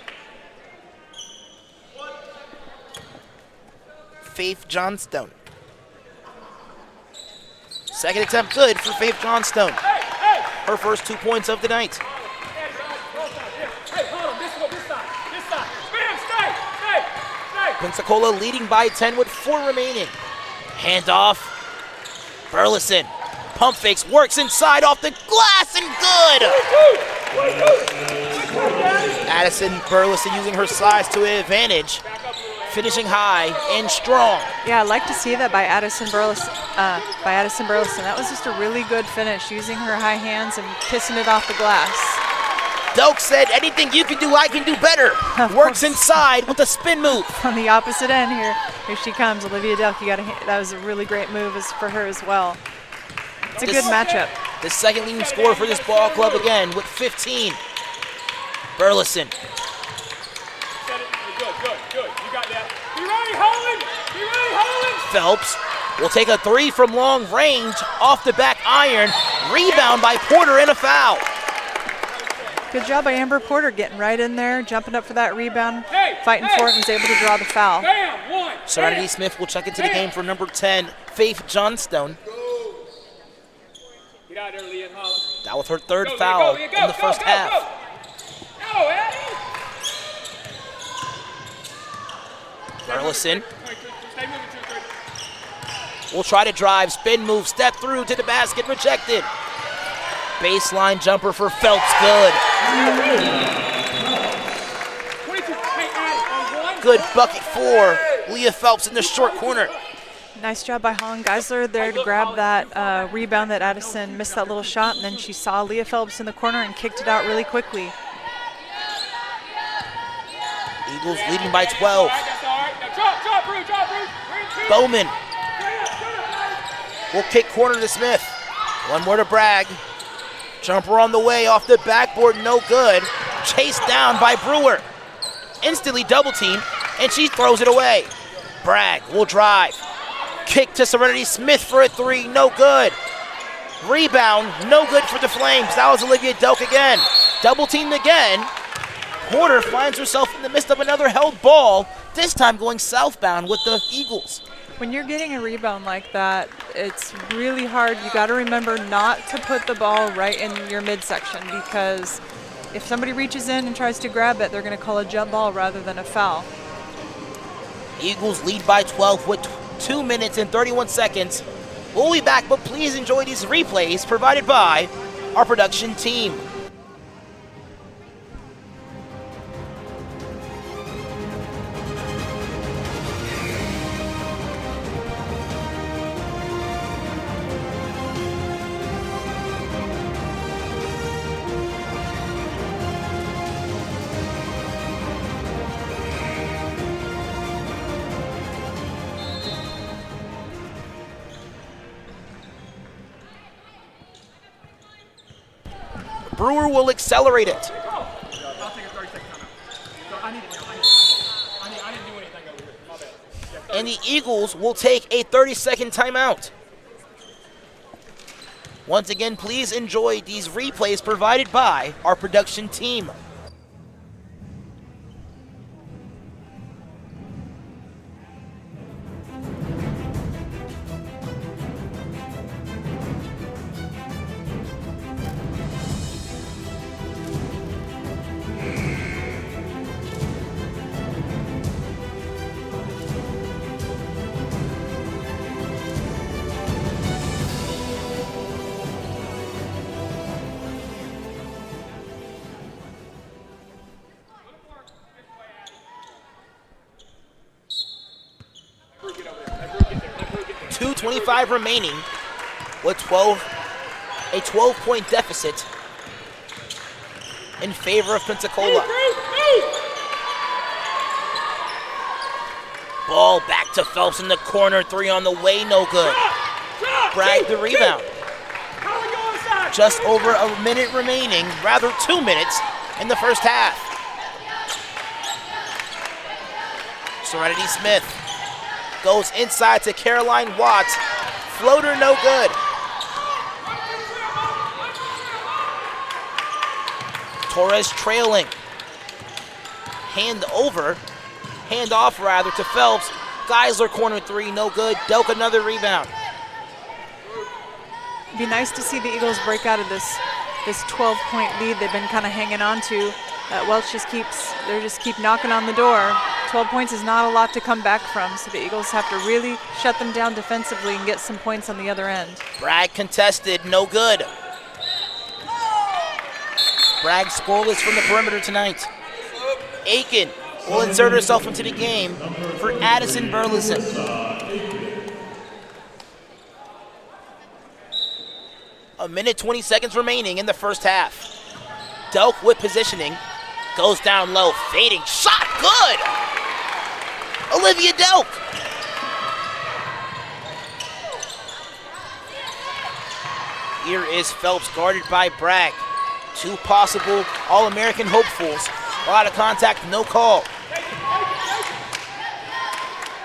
[SPEAKER 1] Faith Johnstone. Second attempt good for Faith Johnstone. Her first 2 points of the night.
[SPEAKER 4] Hey, hold on, this side. Stay.
[SPEAKER 1] Pensacola leading by 10 with 4 remaining. Handoff. Burleson. Pump fakes, works inside off the glass and good! Addison Burleson using her size to her advantage. Finishing high and strong.
[SPEAKER 2] Yeah, I'd like to see that by Addison Burleson. That was just a really good finish, using her high hands and kissing it off the glass.
[SPEAKER 1] Doak said, anything you can do, I can do better. Works inside with a spin move.
[SPEAKER 2] On the opposite end here she comes, Olivia Delk. That was a really great move for her as well. It's a good matchup.
[SPEAKER 1] The second leading scorer for this ball club again with 15. Burleson.
[SPEAKER 4] Good. You got that. Be ready, Holland.
[SPEAKER 1] Phelps will take a 3 from long range off the back iron. Rebound by Porter and a foul.
[SPEAKER 2] Good job by Amber Porter getting right in there, jumping up for that rebound, fighting for it, and was able to draw the foul.
[SPEAKER 1] Serenity Smith will check into the game for number 10, Faith Johnstone.
[SPEAKER 4] Get out there, Leah Holland.
[SPEAKER 1] That was her third foul in the first half.
[SPEAKER 4] Go, Addie.
[SPEAKER 1] Burleson
[SPEAKER 4] Stay moving,
[SPEAKER 1] will try to drive, spin move, step through to the basket, rejected. Baseline jumper for Phelps, good.
[SPEAKER 4] 22. Hey, Addie, on one.
[SPEAKER 1] Good bucket for Leah Phelps in the short corner.
[SPEAKER 2] Nice job by Holland Geisler there to grab that rebound that Addison missed that little shot, and then she saw Leah Phelps in the corner and kicked it out really quickly.
[SPEAKER 1] Eagles leading by 12. Bowman will kick corner to Smith. One more to Bragg. Jumper on the way off the backboard, no good. Chased down by Brewer. Instantly double teamed, and she throws it away. Bragg will drive. Kick to Serenity Smith for a 3, no good. Rebound, no good for the Flames. That was Olivia Delk again. Double teamed again. Porter finds herself in the midst of another held ball, this time going southbound with the Eagles.
[SPEAKER 2] When you're getting a rebound like that, it's really hard. You got to remember not to put the ball right in your midsection, because if somebody reaches in and tries to grab it, they're going to call a jump ball rather than a foul.
[SPEAKER 1] Eagles lead by 12 with 2 minutes and 31 seconds. We'll be back, but please enjoy these replays provided by our production team. Brewer will accelerate it.
[SPEAKER 4] I'll take a 30-second timeout. I didn't do anything over here. My bad. Yeah,
[SPEAKER 1] And the Eagles will take a 30-second timeout. Once again, please enjoy these replays provided by our production team.
[SPEAKER 4] Let Brew get there.
[SPEAKER 1] 2:25 remaining with a 12-point deficit in favor of Pensacola. Ball back to Phelps in the corner, 3 on the way, no good. Bragg the rebound. Just over a minute remaining, rather 2 minutes in the first half. Serenity Smith goes inside to Caroline Watts. Floater no good. Torres trailing. Hand off to Phelps. Geisler corner three, no good. Delk another rebound.
[SPEAKER 2] It'd be nice to see the Eagles break out of this 12-point lead they've been kind of hanging on to. Welch just keep knocking on the door. 12 points is not a lot to come back from, so the Eagles have to really shut them down defensively and get some points on the other end.
[SPEAKER 1] Bragg contested, no good. Bragg scoreless from the perimeter tonight. Aiken will insert herself into the game for Addison Burleson. A minute, 20 seconds remaining in the first half. Delk with positioning, goes down low, fading, shot, good! Olivia Delk. Here is Phelps guarded by Bragg. Two possible All-American hopefuls. A lot of contact, no call.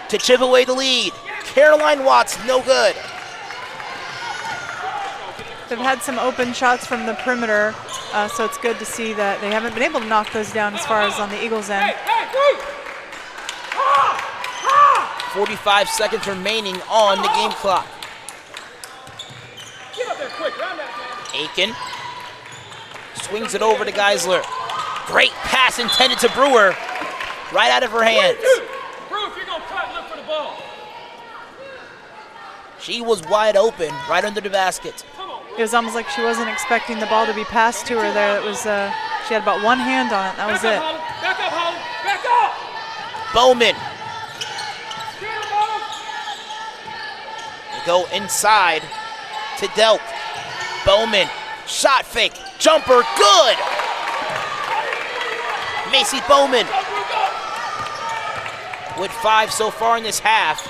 [SPEAKER 1] To chip away the lead. Caroline Watts, no good.
[SPEAKER 2] They've had some open shots from the perimeter, so it's good to see that they haven't been able to knock those down as far as on the Eagles' end.
[SPEAKER 1] 45 seconds remaining on the game clock.
[SPEAKER 4] Get up there quick, round that man.
[SPEAKER 1] Aiken swings it over to Geisler. Great pass intended to Brewer, right out of her hands.
[SPEAKER 4] Brewer, if you're gonna cut, look for the ball.
[SPEAKER 1] She was wide open, right under the basket.
[SPEAKER 2] It was almost like she wasn't expecting the ball to be passed to her there. It was she had about one hand on it. That was it.
[SPEAKER 4] Back up, Holly. Back up.
[SPEAKER 1] Bowman. They go inside to Delk. Bowman, shot fake, jumper, good! Macy Bowman with 5 so far in this half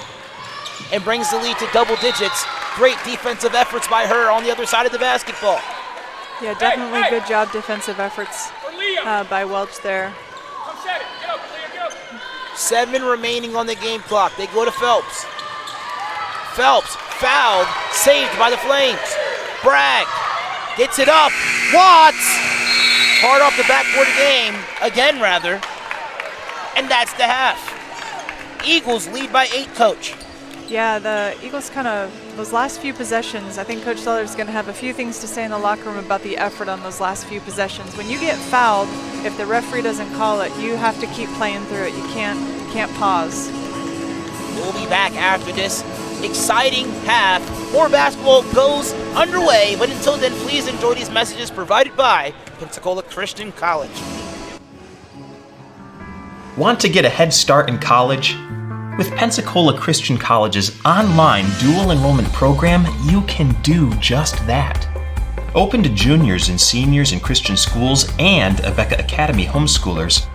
[SPEAKER 1] and brings the lead to double digits. Great defensive efforts by her on the other side of the basketball.
[SPEAKER 2] Yeah, definitely good job defensive efforts by Welch there.
[SPEAKER 4] Come set it. Get up, Leah, get up.
[SPEAKER 1] 7 remaining on the game clock. They go to Phelps. Phelps fouled, saved by the Flames. Bragg gets it up. Watts hard off the backboard again, rather. And that's the half. Eagles lead by 8, Coach.
[SPEAKER 2] Yeah, the Eagles those last few possessions, I think Coach Seller's going to have a few things to say in the locker room about the effort on those last few possessions. When you get fouled, if the referee doesn't call it, you have to keep playing through it. You can't pause.
[SPEAKER 1] We'll be back after this exciting half. More basketball goes underway, but until then, please enjoy these messages provided by Pensacola Christian College.
[SPEAKER 5] Want to get a head start in college? With Pensacola Christian College's online dual enrollment program, you can do just that. Open to juniors and seniors in Christian schools and Abeka Academy homeschoolers,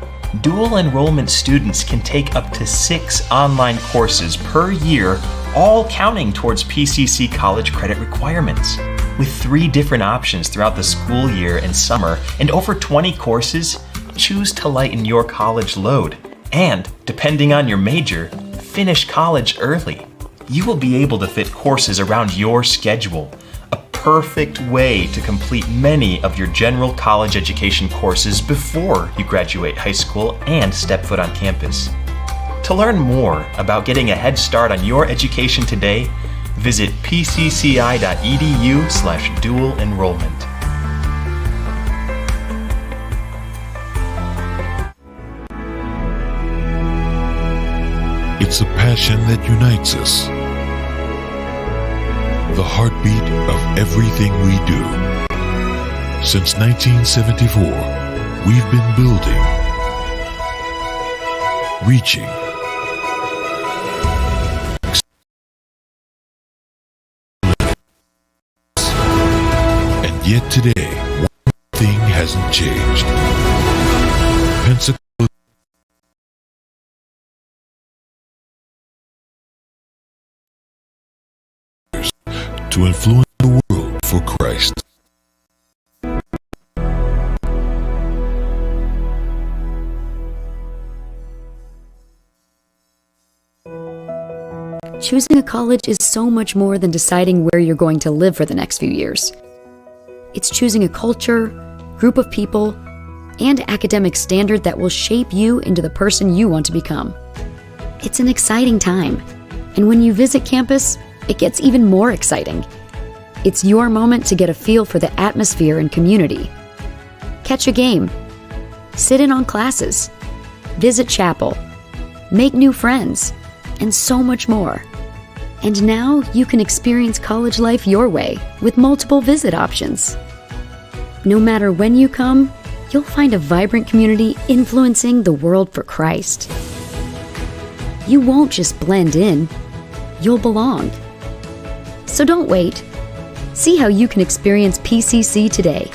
[SPEAKER 5] dual enrollment students can take up to 6 online courses per year, all counting towards PCC college credit requirements. With 3 different options throughout the school year and summer and over 20 courses, choose to lighten your college load. And, depending on your major, finish college early. You will be able to fit courses around your schedule, a perfect way to complete many of your general college education courses before you graduate high school and step foot on campus. To learn more about getting a head start on your education today, visit pcci.edu/dual enrollment.
[SPEAKER 6] It's a passion that unites us. The heartbeat of everything we do. Since 1974, we've been building, reaching, and yet today, one thing hasn't changed. Pensacola to influence the world for Christ.
[SPEAKER 7] Choosing a college is so much more than deciding where you're going to live for the next few years. It's choosing a culture, group of people, and academic standard that will shape you into the person you want to become. It's an exciting time. And when you visit campus, it gets even more exciting. It's your moment to get a feel for the atmosphere and community. Catch a game, sit in on classes, visit chapel, make new friends, and so much more. And now you can experience college life your way with multiple visit options. No matter when you come, you'll find a vibrant community influencing the world for Christ. You won't just blend in, you'll belong. So don't wait. See how you can experience PCC today.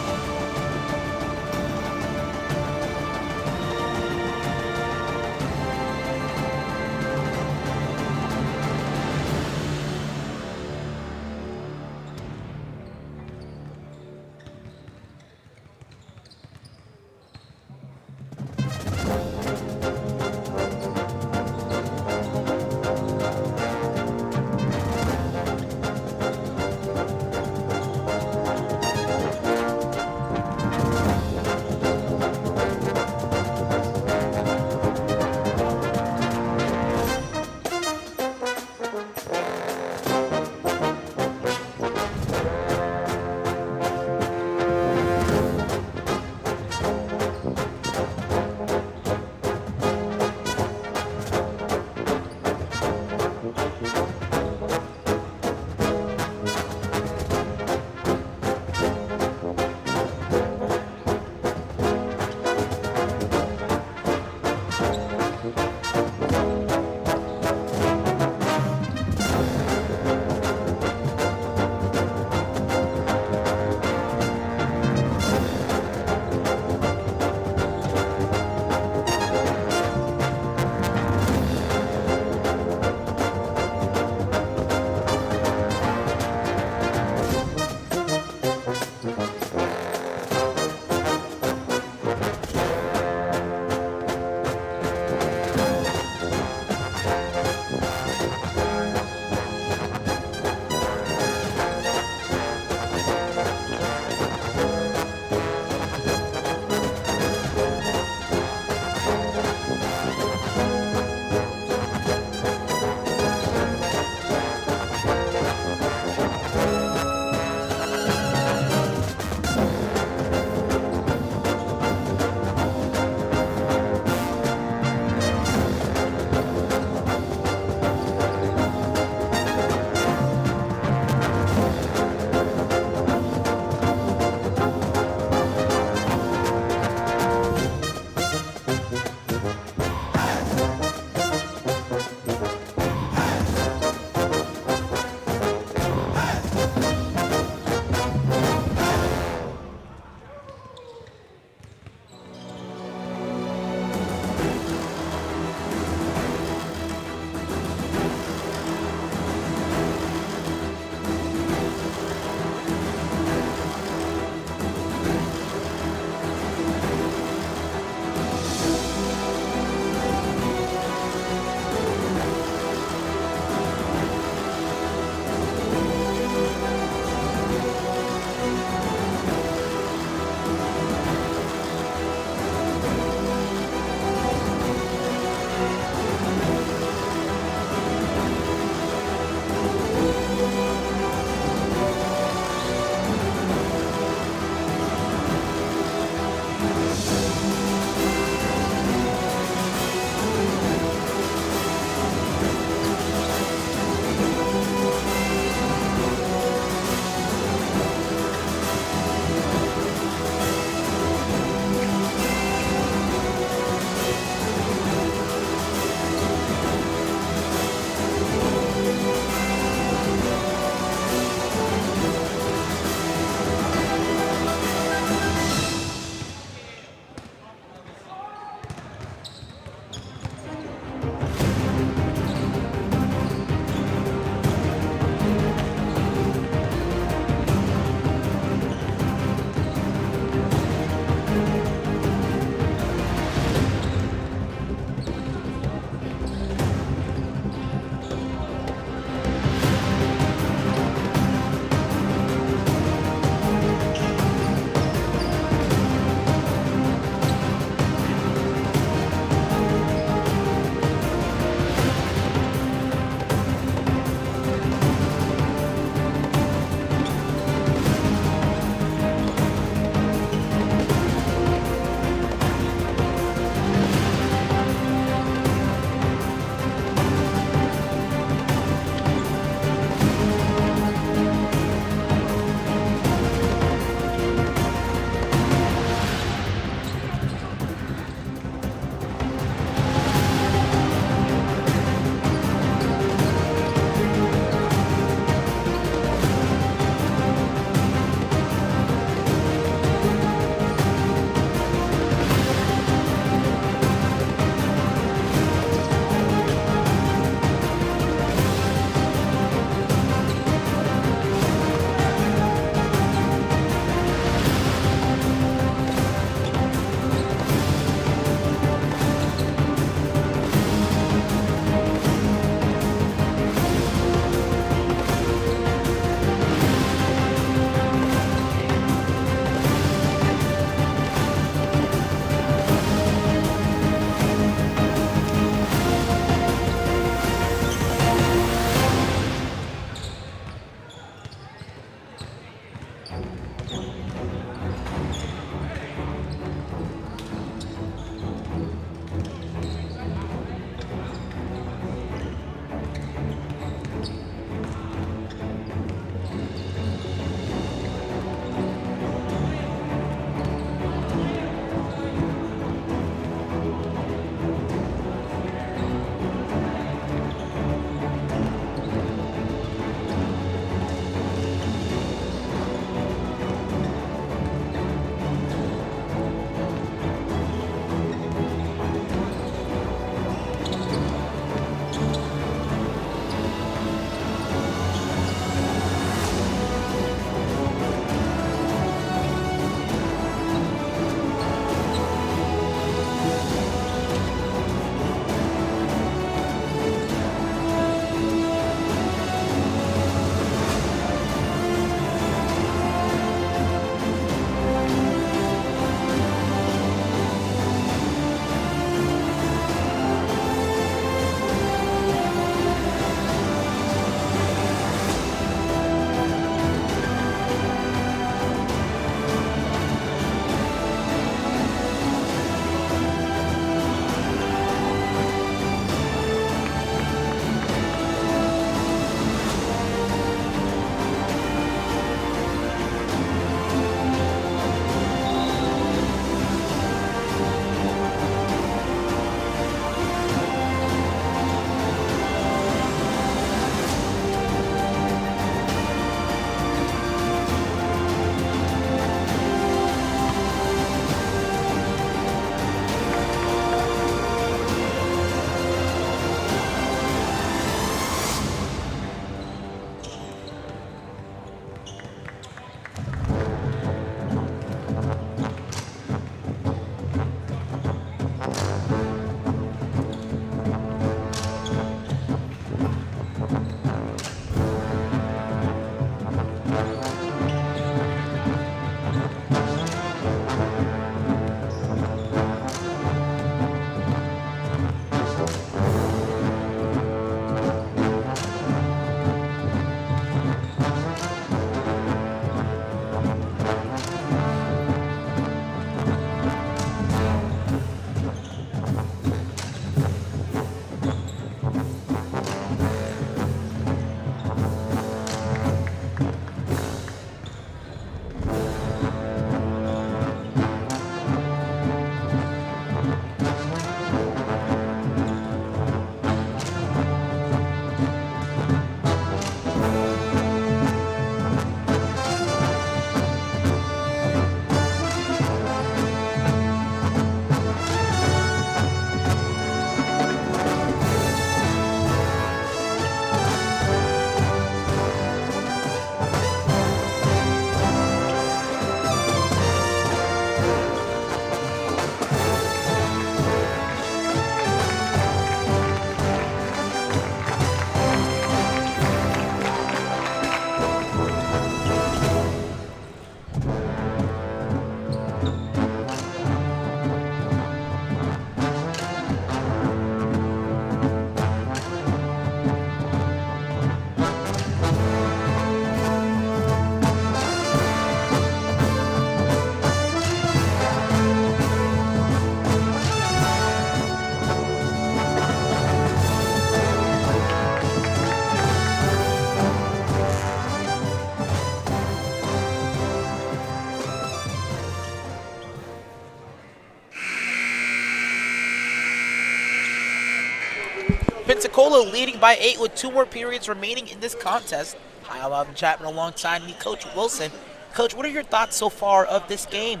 [SPEAKER 1] Pensacola leading by 8 with 2 more periods remaining in this contest. Hi, I'm Alvin Chapman alongside me, Coach Wilson. Coach, what are your thoughts so far of this game?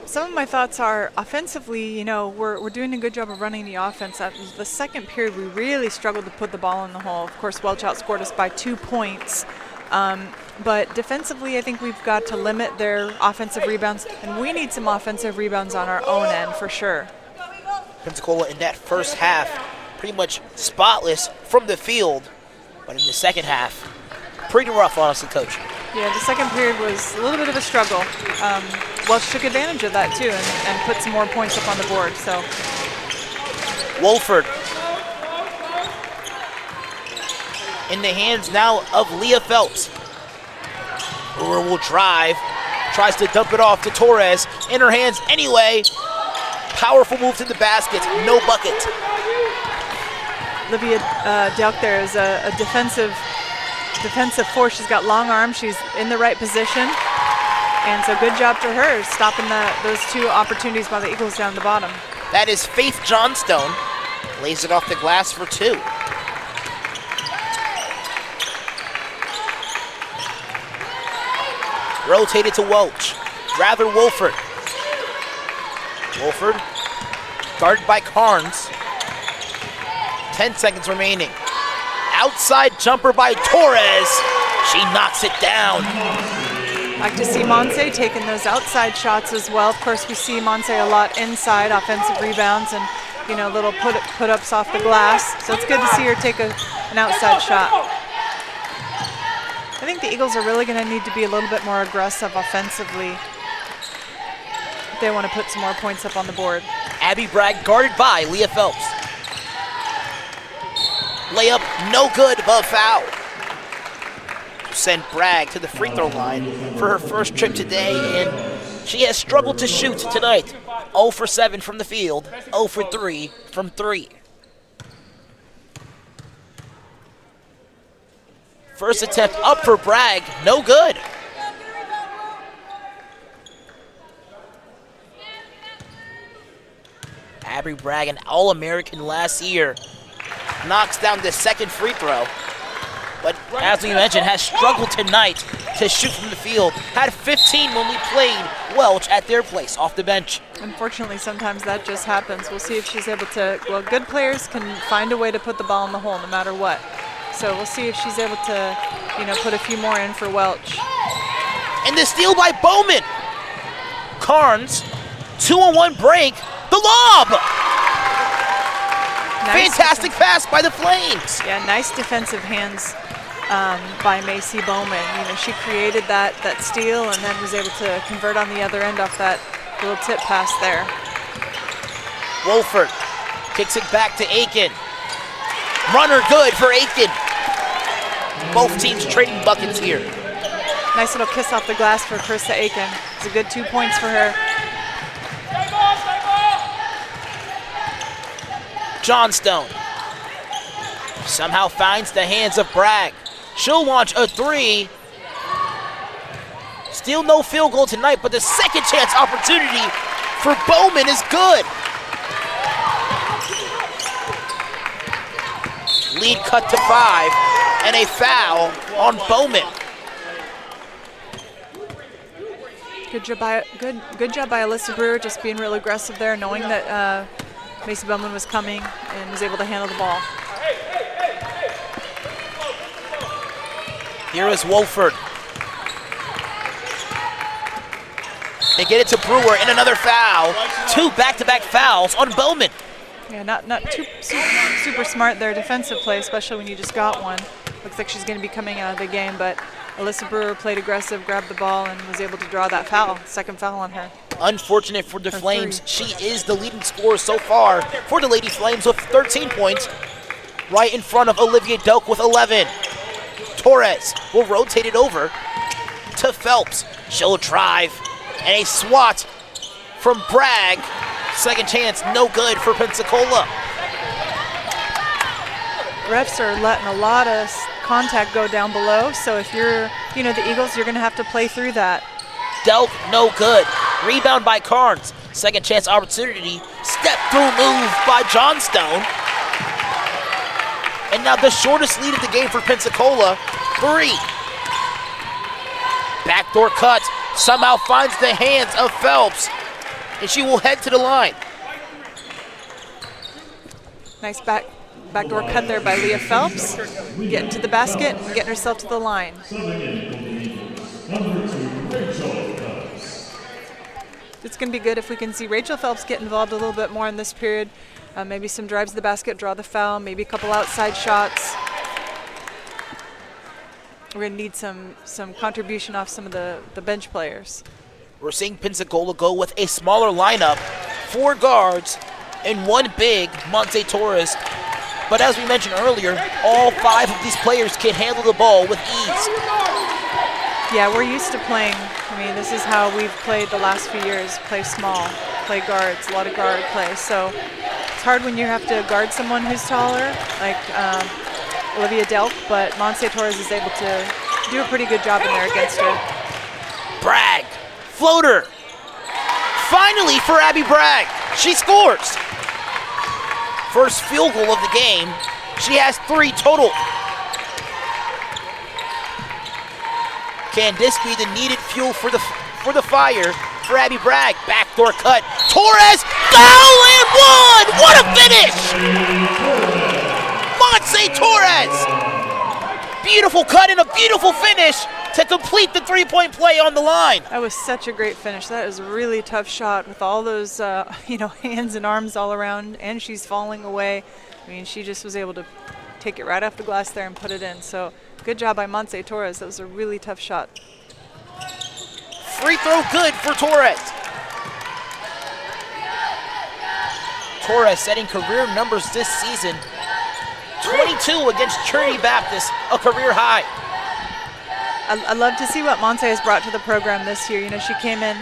[SPEAKER 2] Some of my thoughts are offensively, you know, we're doing a good job of running the offense. The second period, we really struggled to put the ball in the hole. Of course, Welch outscored us by 2 points. But defensively, I think we've got to limit their offensive rebounds, and we need some offensive rebounds on our own end for sure.
[SPEAKER 1] Pensacola in that first half pretty much spotless from the field, but in the second half, pretty rough, honestly, Coach.
[SPEAKER 2] Yeah, the second period was a little bit of a struggle. Welch took advantage of that too and put some more points up on the board. So
[SPEAKER 1] Wolford in the hands now of Leah Phelps. Brewer will drive, tries to dump it off to Torres. In her hands anyway. Powerful move to the basket, no bucket.
[SPEAKER 2] Olivia Delk there is a defensive force. She's got long arms. She's in the right position. And so good job to her stopping those 2 opportunities by the Eagles down the bottom.
[SPEAKER 1] That is Faith Johnstone. Lays it off the glass for 2. Rotated to Welch. Rather Wolford. Wolford guarded by Carnes. 10 seconds remaining. Outside jumper by Torres. She knocks it down.
[SPEAKER 2] Like to see Monse taking those outside shots as well. Of course, we see Monse a lot inside, offensive rebounds and, you know, little put-ups off the glass. So it's good to see her take an outside shot. I think the Eagles are really going to need to be a little bit more aggressive offensively if they want to put some more points up on the board.
[SPEAKER 1] Abby Bragg guarded by Leah Phelps. Layup, no good, but foul. Send Bragg to the free throw line for her first trip today, and she has struggled to shoot tonight. 0 for 7 from the field, 0 for 3 from 3. First attempt up for Bragg, no good. Abby Bragg, an All-American last year, knocks down the second free throw. But as we mentioned, has struggled tonight to shoot from the field. Had 15 when we played Welch at their place off the bench.
[SPEAKER 2] Unfortunately, sometimes that just happens. We'll see if she's able to, well, good players can find a way to put the ball in the hole no matter what. So we'll see if she's able to, you know, put a few more in for Welch.
[SPEAKER 1] And the steal by Bowman. Carnes, 2-on-1 break, the lob!
[SPEAKER 2] Nice
[SPEAKER 1] Fantastic pass by the Flames.
[SPEAKER 2] Yeah, nice defensive hands by Macy Bowman. You know, she created that steal and then was able to convert on the other end off that little tip pass there.
[SPEAKER 1] Wolford kicks it back to Aiken. Runner good for Aiken. Both teams trading buckets here.
[SPEAKER 2] Nice little kiss off the glass for Krista Aiken. It's a good 2 points for her.
[SPEAKER 1] Johnstone somehow finds the hands of Bragg. She'll launch a 3. Still no field goal tonight, but the second chance opportunity for Bowman is good. Lead cut to 5, and a foul on Bowman.
[SPEAKER 2] Good job by Alyssa Brewer, just being real aggressive there, knowing that Macy Bowman was coming and was able to handle the ball.
[SPEAKER 1] Here is Wolford. They get it to Brewer and another foul. 2 back-to-back fouls on Bowman.
[SPEAKER 2] Yeah, not too super smart there, defensive play, especially when you just got one. Looks like she's going to be coming out of the game, but Alyssa Brewer played aggressive, grabbed the ball, and was able to draw that foul. Second foul on her.
[SPEAKER 1] Unfortunate for the Flames. She is the leading scorer so far for the Lady Flames with 13 points. Right in front of Olivia Delk with 11. Torres will rotate it over to Phelps. She'll drive, and a swat from Bragg. Second chance, no good for Pensacola.
[SPEAKER 2] Refs are letting a lot of contact go down below, so if you're, you know, the Eagles, you're going to have to play through that.
[SPEAKER 1] Delk, no good. Rebound by Carnes. Second chance opportunity. Step through move by Johnstone. And now the shortest lead of the game for Pensacola, 3. Backdoor cut somehow finds the hands of Phelps, and she will head to the line.
[SPEAKER 2] Nice backdoor cut there by Leah Phelps, getting to the basket and getting herself to the line. It's going to be good if we can see Rachel Phelps get involved a little bit more in this period. Maybe some drives to the basket, draw the foul, maybe a couple outside shots. We're going to need some contribution off some of the bench players.
[SPEAKER 1] We're seeing Pensacola go with a smaller lineup, 4 guards and 1 big, Monse Torres. But as we mentioned earlier, all 5 of these players can handle the ball with ease.
[SPEAKER 2] Yeah, we're used to playing. I mean, this is how we've played the last few years, play small, play guards, a lot of guard play. So it's hard when you have to guard someone who's taller, like Olivia Delk, but Monse Torres is able to do a pretty good job in there against her.
[SPEAKER 1] Bragg, floater. Finally for Abby Bragg, she scores. First field goal of the game. She has 3 total. Can this be the needed fuel for the fire for Abby Bragg? Backdoor cut. Torres, goal and 1! What a finish! Monse Torres! Beautiful cut and a beautiful finish to complete the 3-point play on the line.
[SPEAKER 2] That was such a great finish. That is a really tough shot with all those hands and arms all around, and she's falling away. I mean, she just was able to take it right off the glass there and put it in. So good job by Monse Torres. That was a really tough shot.
[SPEAKER 1] Free throw good for Torres. Torres setting career numbers this season. 22 against Trinity Baptist, a career high.
[SPEAKER 2] I love to see what Monse has brought to the program this year. You know, she came in,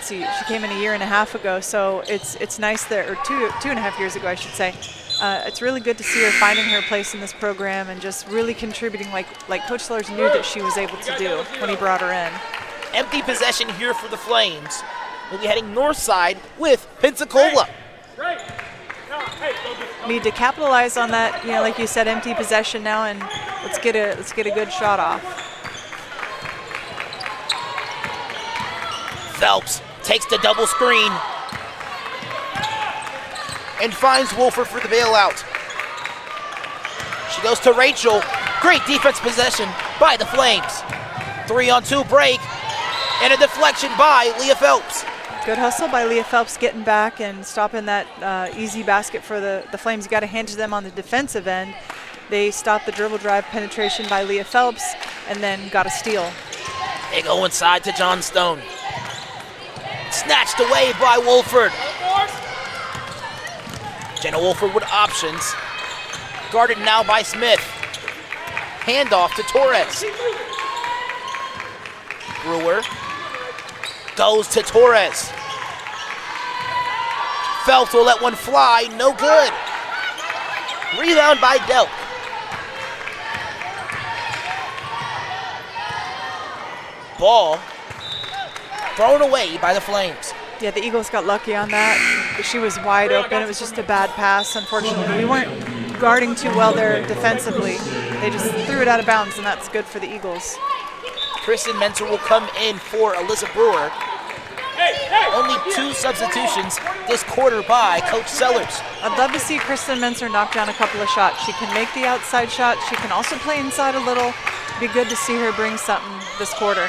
[SPEAKER 2] she came in a year and a half ago, so it's nice that, or two and a half years ago, I should say. It's really good to see her finding her place in this program and just really contributing like Coach Sellers knew that she was able to do when he brought her in.
[SPEAKER 1] Empty possession here for the Flames. We'll be heading north side with Pensacola.
[SPEAKER 2] Need to capitalize on that, like you said, empty possession now, and let's get a good shot off.
[SPEAKER 1] Phelps takes the double screen and finds Wolford for the bailout. She goes to Rachel. Great defense possession by the Flames. 3-on-2 break and a deflection by Leah Phelps.
[SPEAKER 2] Good hustle by Leah Phelps getting back and stopping that easy basket for the Flames. You got to hand to them on the defensive end. They stopped the dribble drive penetration by Leah Phelps and then got a steal.
[SPEAKER 1] They go inside to John Stone. Snatched away by Wolford. Jenna Wolford with options. Guarded now by Smith. Handoff to Torres. Brewer goes to Torres. Phelps will let one fly, no good. Rebound by Delk. Ball thrown away by the Flames.
[SPEAKER 2] Yeah, the Eagles got lucky on that. She was wide open. It was just a bad pass, unfortunately. We weren't guarding too well there defensively. They just threw it out of bounds, and that's good for the Eagles.
[SPEAKER 1] Kristen Mentor will come in for Alyssa Brewer. Only 2 substitutions this quarter by Coach Sellers.
[SPEAKER 2] I'd love to see Kristen Mentor knock down a couple of shots. She can make the outside shot. She can also play inside a little. Be good to see her bring something this quarter.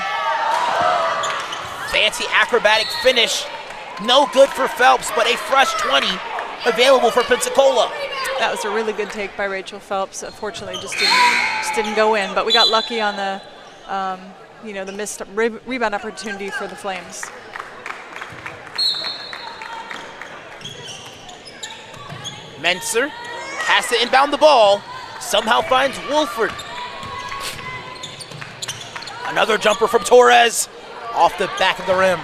[SPEAKER 1] Fancy acrobatic finish. No good for Phelps, but a fresh 20 available for Pensacola.
[SPEAKER 2] That was a really good take by Rachel Phelps. Unfortunately, just didn't go in. But we got lucky on the the missed rebound opportunity for the Flames.
[SPEAKER 1] Menser has to inbound the ball. Somehow finds Wolford. Another jumper from Torres off the back of the rim.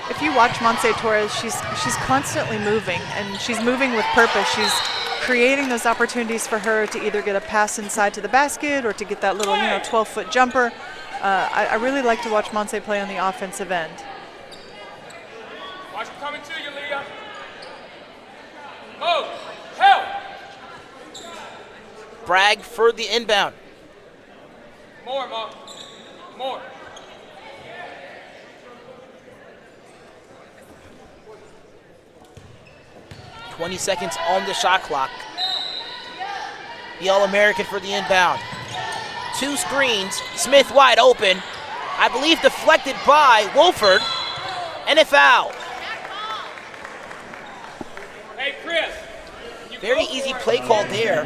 [SPEAKER 2] If you watch Monse Torres, she's constantly moving, and she's moving with purpose. She's creating those opportunities for her to either get a pass inside to the basket or to get that little 12-foot jumper. I really like to watch Monse play on the offensive end.
[SPEAKER 4] Watch him coming to you, Leah. Oh!
[SPEAKER 1] Bragg for the inbound.
[SPEAKER 4] More, Mark. More.
[SPEAKER 1] 20 seconds on the shot clock. The All-American for the inbound. 2 screens, Smith wide open. I believe deflected by Wolford, and a foul.
[SPEAKER 4] Hey, Chris.
[SPEAKER 1] Very easy play call there.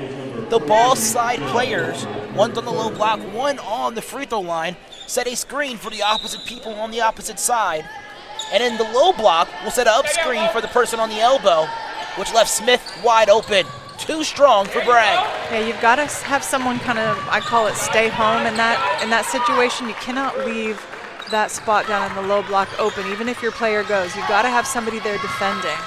[SPEAKER 1] The ball side players, one's on the low block, one on the free throw line, set a screen for the opposite people on the opposite side. And in the low block, we'll set an up screen for the person on the elbow, which left Smith wide open. Too strong for Bragg.
[SPEAKER 2] Yeah, you've got to have someone kind of, I call it stay home in that situation. You cannot leave that spot down in the low block open, even if your player goes. You've got to have somebody there defending.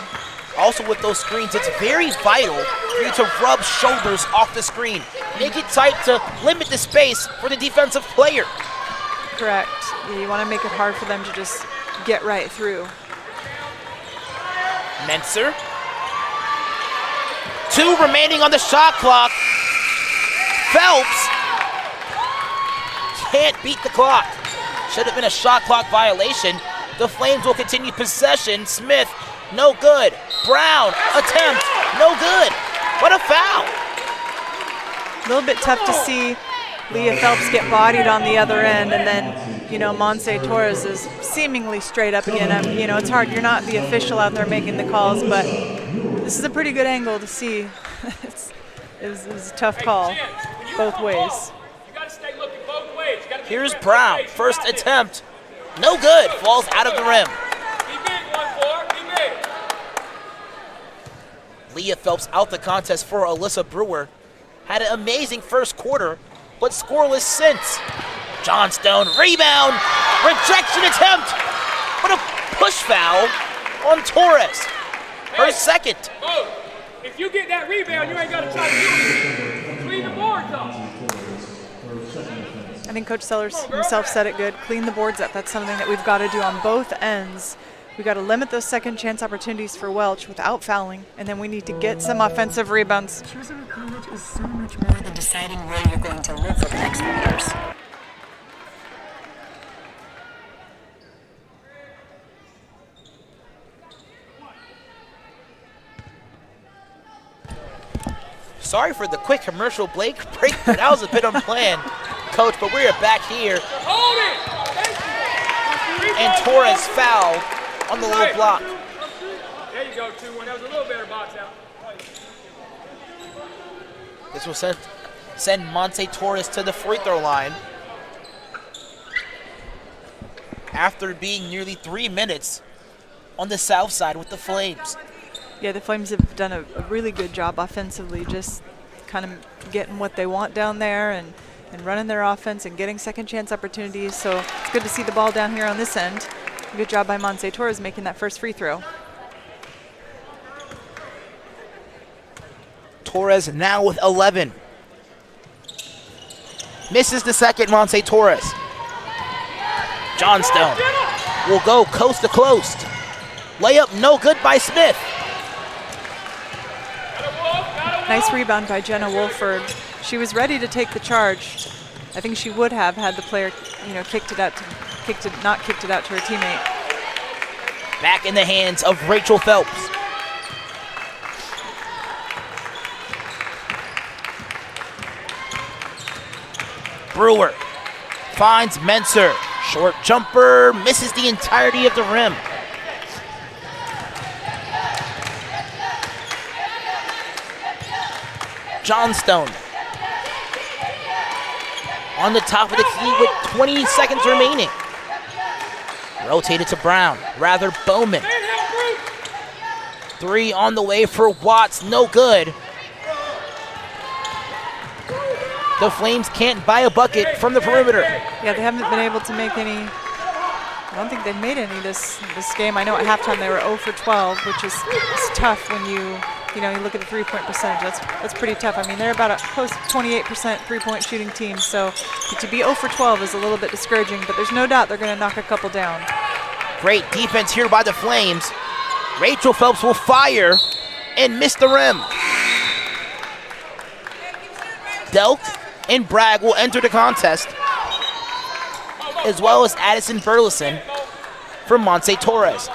[SPEAKER 1] Also with those screens, it's very vital for you to rub shoulders off the screen. Make it tight to limit the space for the defensive player.
[SPEAKER 2] Correct. You want to make it hard for them to just get right through.
[SPEAKER 1] Menser. 2 remaining on the shot clock. Phelps can't beat the clock. Should have been a shot clock violation. The Flames will continue possession. Smith, no good. Brown, attempt, no good. What a foul.
[SPEAKER 2] A little bit tough to see Leah Phelps get bodied on the other end, and then, you know, Monse Torres is seemingly straight up again. You know, it's hard. You're not the official out there making the calls, but this is a pretty good angle to see. It was a tough call both ways.
[SPEAKER 4] You got to stay looking both ways.
[SPEAKER 1] Here's Brown, first attempt, no good, falls out of the rim.
[SPEAKER 4] Be big, 1-4, be big.
[SPEAKER 1] Leah Phelps out the contest for Alyssa Brewer. Had an amazing first quarter, but scoreless since. Johnstone, rebound, rejection attempt. What a push foul on Torres. Her second.
[SPEAKER 4] Oh, if you get that rebound, you ain't got to try to do anything. Clean the boards up.
[SPEAKER 2] I think Coach Sellers himself said it good. Clean the boards up. That's something that we've got to do on both ends. We've got to limit those second chance opportunities for Welch without fouling, and then we need to get some offensive rebounds.
[SPEAKER 8] Choosing a college is so much more than deciding where you're going to live for the next 3 years.
[SPEAKER 1] Sorry for the quick commercial break. That was a bit unplanned, Coach, but we're back here.
[SPEAKER 4] Hold it.
[SPEAKER 1] And Torres fouled on the low block.
[SPEAKER 4] There you go, 2-1. That was a little better box out.
[SPEAKER 1] This will send Monte Torres to the free throw line. After being nearly 3 minutes on the south side with the Flames.
[SPEAKER 2] Yeah, the Flames have done a really good job offensively, just kind of getting what they want down there and running their offense and getting second chance opportunities. So it's good to see the ball down here on this end. Good job by Monse Torres making that first free throw.
[SPEAKER 1] Torres now with 11. Misses the second, Monse Torres. Johnstone will go coast to coast. Layup no good by Smith.
[SPEAKER 2] Nice rebound by Jenna Wolford. She was ready to take the charge. I think she would have had the player, you know, not kicked it out to her teammate.
[SPEAKER 1] Back in the hands of Rachel Phelps. Brewer finds Menser. Short jumper, misses the entirety of the rim. Johnstone on the top of the key with 20 seconds remaining. Rotated to Brown, rather Bowman. 3 on the way for Watts, no good. The Flames can't buy a bucket from the perimeter.
[SPEAKER 2] Yeah, they haven't been able to make any. I don't think they've made any this game. I know at halftime they were 0 for 12, which is tough when you look at the three-point percentage. That's pretty tough. I mean, they're about a close to 28% three-point shooting team, so to be 0 for 12 is a little bit discouraging, but there's no doubt they're going to knock a couple down.
[SPEAKER 1] Great defense here by the Flames. Rachel Phelps will fire and miss the rim. Delk and Bragg will enter the contest, as well as Addison Burleson from Monse Torres.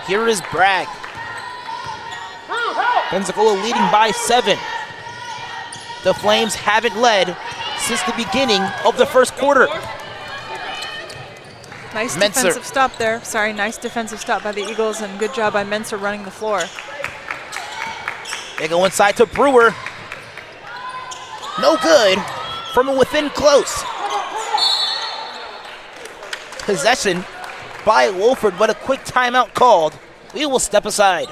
[SPEAKER 1] Here is Bragg. Pensacola leading by 7. The Flames haven't led since the beginning of the first quarter.
[SPEAKER 2] Nice
[SPEAKER 1] Menser.
[SPEAKER 2] defensive stop there. Sorry, nice defensive stop by the Eagles, and good job by Menser running the floor.
[SPEAKER 1] They go inside to Brewer. No good from within close. Possession by Wolford, but a quick timeout called. We will step aside.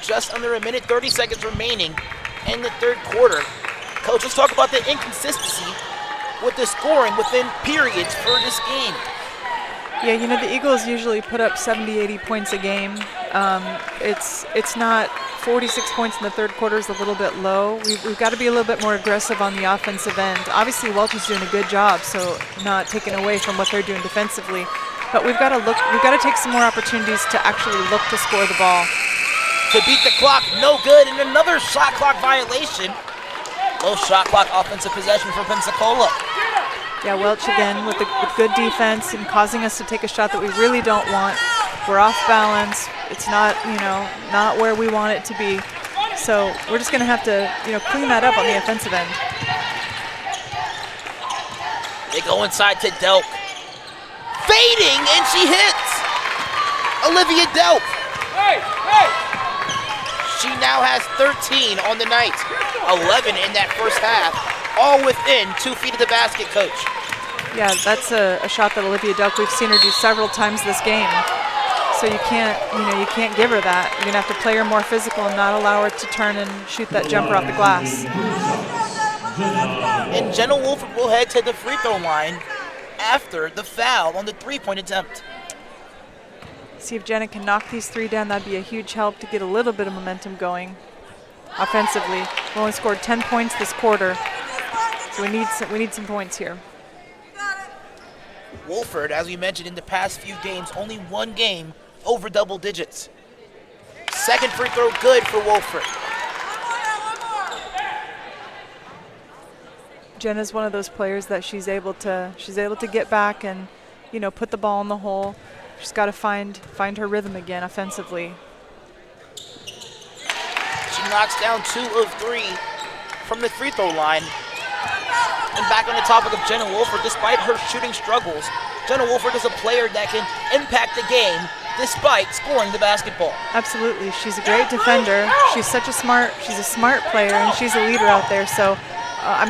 [SPEAKER 1] Just under a minute, 30 seconds remaining in the third quarter. Coach, let's talk about the inconsistency with the scoring within periods for this game.
[SPEAKER 2] Yeah, you know, the Eagles usually put up 70, 80 points a game. It's not 46 points in the third quarter is a little bit low. We've got to be a little bit more aggressive on the offensive end. Obviously, Welch is doing a good job, so not taking away from what they're doing defensively. But we've got to take some more opportunities to actually look to score the ball.
[SPEAKER 1] To beat the clock, no good, and another shot clock violation. Low shot clock offensive possession for Pensacola.
[SPEAKER 2] Yeah, Welch again with good defense and causing us to take a shot that we really don't want. We're off balance. It's not, not where we want it to be. So we're just going to have to, clean that up on the offensive end.
[SPEAKER 1] They go inside to Delk. Fading, and she hits. Olivia Delk. She now has 13 on the night, 11 in that first half, all within 2 feet of the basket, Coach.
[SPEAKER 2] Yeah, that's a shot that Olivia Delk, we've seen her do several times this game. So you can't give her that. You're gonna have to play her more physical and not allow her to turn and shoot that jumper off the glass.
[SPEAKER 1] And Jenna Wolford will head to the free throw line after the foul on the 3-point attempt.
[SPEAKER 2] See if Jenna can knock these 3 down. That'd be a huge help to get a little bit of momentum going offensively. We only scored 10 points this quarter, so we need some points here.
[SPEAKER 1] Wolford, as we mentioned in the past few games, only one game over double digits. Second free throw good for Wolford.
[SPEAKER 2] Jenna's one of those players that she's able to get back and put the ball in the hole. She's got to find her rhythm again offensively.
[SPEAKER 1] She knocks down 2 of 3 from the free throw line. And back on the topic of Jenna Wolford, despite her shooting struggles, Jenna Wolford is a player that can impact the game despite scoring the basketball.
[SPEAKER 2] Absolutely, she's a great defender. She's a smart player, and she's a leader out there. So,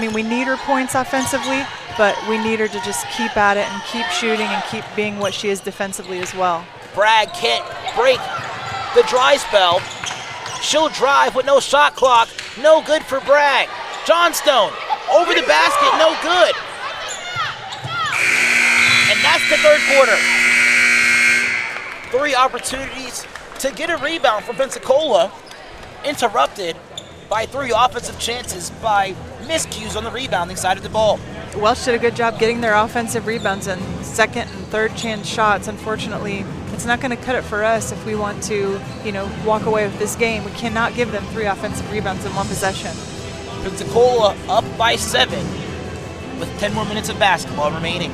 [SPEAKER 2] we need her points offensively, but we need her to just keep at it and keep shooting and keep being what she is defensively as well.
[SPEAKER 1] Bragg can't break the dry spell. She'll drive with no shot clock. No good for Bragg. Johnstone over the basket, no good. And that's the third quarter. 3 opportunities to get a rebound from Pensacola, interrupted by 3 offensive chances by miscues on the rebounding side of the ball.
[SPEAKER 2] Welch did a good job getting their offensive rebounds and second and third chance shots. Unfortunately, it's not going to cut it for us if we want to, walk away with this game. We cannot give them 3 offensive rebounds in one possession.
[SPEAKER 1] Pensacola up by 7 with 10 more minutes of basketball remaining.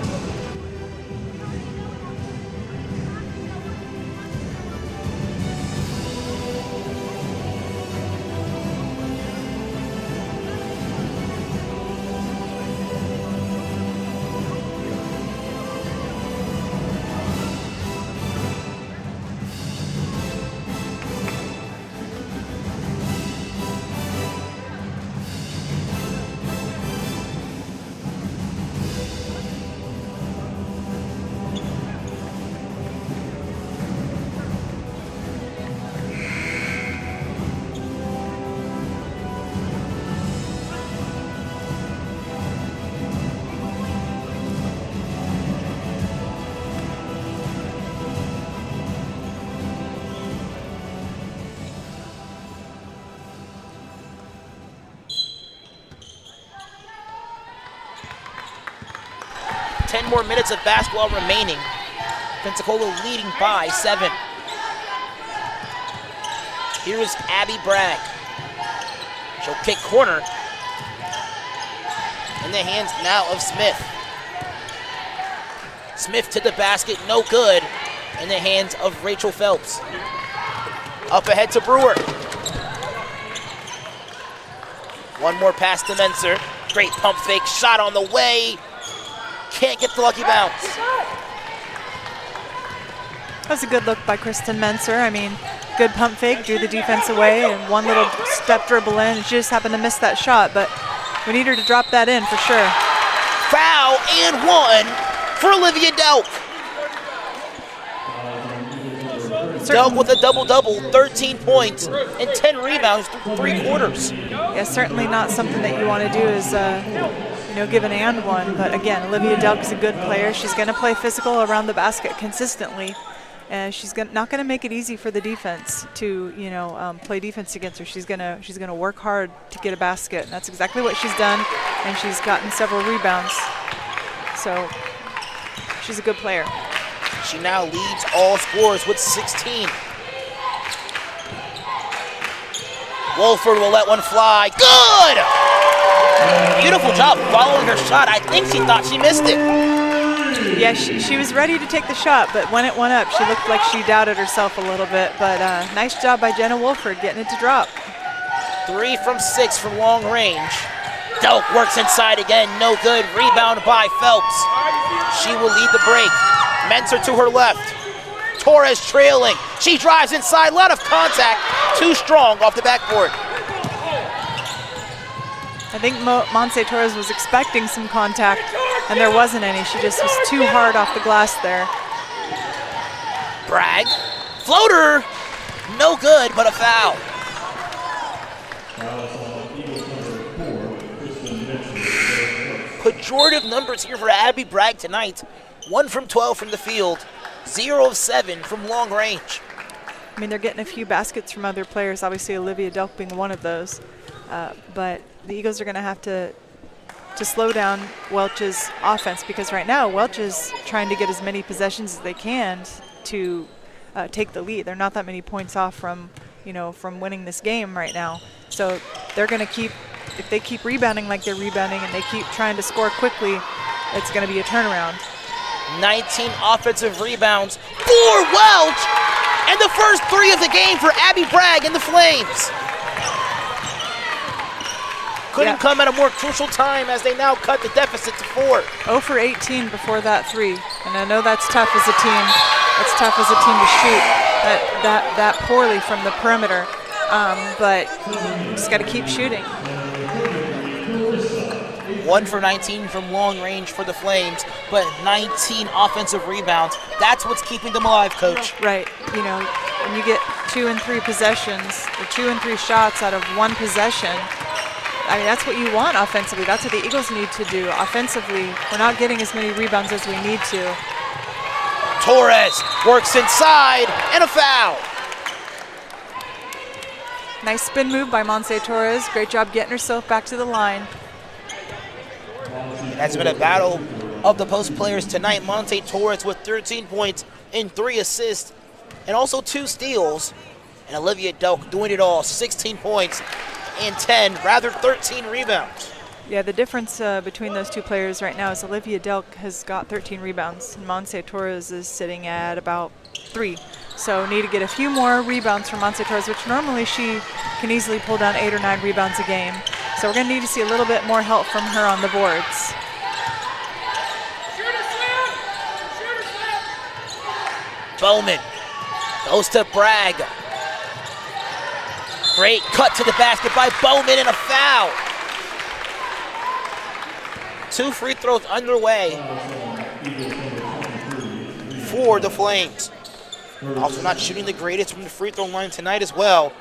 [SPEAKER 1] 10 more minutes of basketball remaining. Pensacola leading by 7. Here's Abby Bragg. She'll kick corner. In the hands now of Smith. Smith to the basket, no good. In the hands of Rachel Phelps. Up ahead to Brewer. One more pass to Menser. Great pump fake, shot on the way. Can't get the lucky bounce.
[SPEAKER 2] That was a good look by Kristen Menser. I mean, good pump fake, drew the defense away, and one little step dribble in. She just happened to miss that shot, but we need her to drop that in for sure.
[SPEAKER 1] Foul and 1 for Olivia Delk. Delk with a double-double, 13 points and 10 rebounds through 3 quarters.
[SPEAKER 2] Yeah, certainly not something that you want to do is, give an and one. But again, Olivia Delk is a good player. She's going to play physical around the basket consistently, and she's not going to make it easy for the defense to, play defense against her. She's going to work hard to get a basket, and that's exactly what she's done. And she's gotten several rebounds. So she's a good player.
[SPEAKER 1] She now leads all scorers with 16. Wolford will let one fly. Good! Beautiful job following her shot. I think she thought she missed it.
[SPEAKER 2] Yeah, she was ready to take the shot, but when it went up, she looked like she doubted herself a little bit. But nice job by Jenna Wolford getting it to drop.
[SPEAKER 1] 3 from 6 from long range. Delk works inside again, no good. Rebound by Phelps. She will lead the break. Menser to her left. Torres trailing. She drives inside, a lot of contact. Too strong off the backboard.
[SPEAKER 2] I think Monse Torres was expecting some contact, and there wasn't any. She just was too hard off the glass there.
[SPEAKER 1] Bragg. Floater. No good, but a foul. Pejorative numbers here for Abby Bragg tonight. 1 from 12 from the field, 0 of 7 from long range.
[SPEAKER 2] I mean, they're getting a few baskets from other players, obviously Olivia Delk being one of those. But the Eagles are going to have to slow down Welch's offense, because right now Welch is trying to get as many possessions as they can to take the lead. They're not that many points off from winning this game right now. So they're going to keep, if they keep rebounding like they're rebounding and they keep trying to score quickly, it's going to be a turnaround.
[SPEAKER 1] 19 offensive rebounds for Welch, and the first 3 of the game for Abby Bragg and the Flames. Couldn't come at a more crucial time as they now cut the deficit to 4.
[SPEAKER 2] 0 for 18 before that 3, and I know that's tough as a team. It's tough as a team to shoot that poorly from the perimeter, but you just got to keep shooting.
[SPEAKER 1] 1 for 19 from long range for the Flames, but 19 offensive rebounds. That's what's keeping them alive, Coach.
[SPEAKER 2] Right. When you get 2 and 3 possessions, or 2 and 3 shots out of 1 possession, I mean, that's what you want offensively. That's what the Eagles need to do. Offensively, we're not getting as many rebounds as we need to.
[SPEAKER 1] Torres works inside, and a foul.
[SPEAKER 2] Nice spin move by Monse Torres. Great job getting herself back to the line.
[SPEAKER 1] That's been a battle of the post players tonight. Monse Torres with 13 points and 3 assists, and also 2 steals. And Olivia Delk doing it all, 16 points and 13 rebounds.
[SPEAKER 2] Yeah, the difference between those 2 players right now is Olivia Delk has got 13 rebounds, and Monse Torres is sitting at about 3. So need to get a few more rebounds from Monse Torres, which normally she can easily pull down 8 or 9 rebounds a game. So we're going to need to see a little bit more help from her on the boards.
[SPEAKER 1] Bowman goes to Bragg. Great cut to the basket by Bowman, and a foul. 2 free throws underway for the Flames. Also not shooting the greatest from the free throw line tonight as well.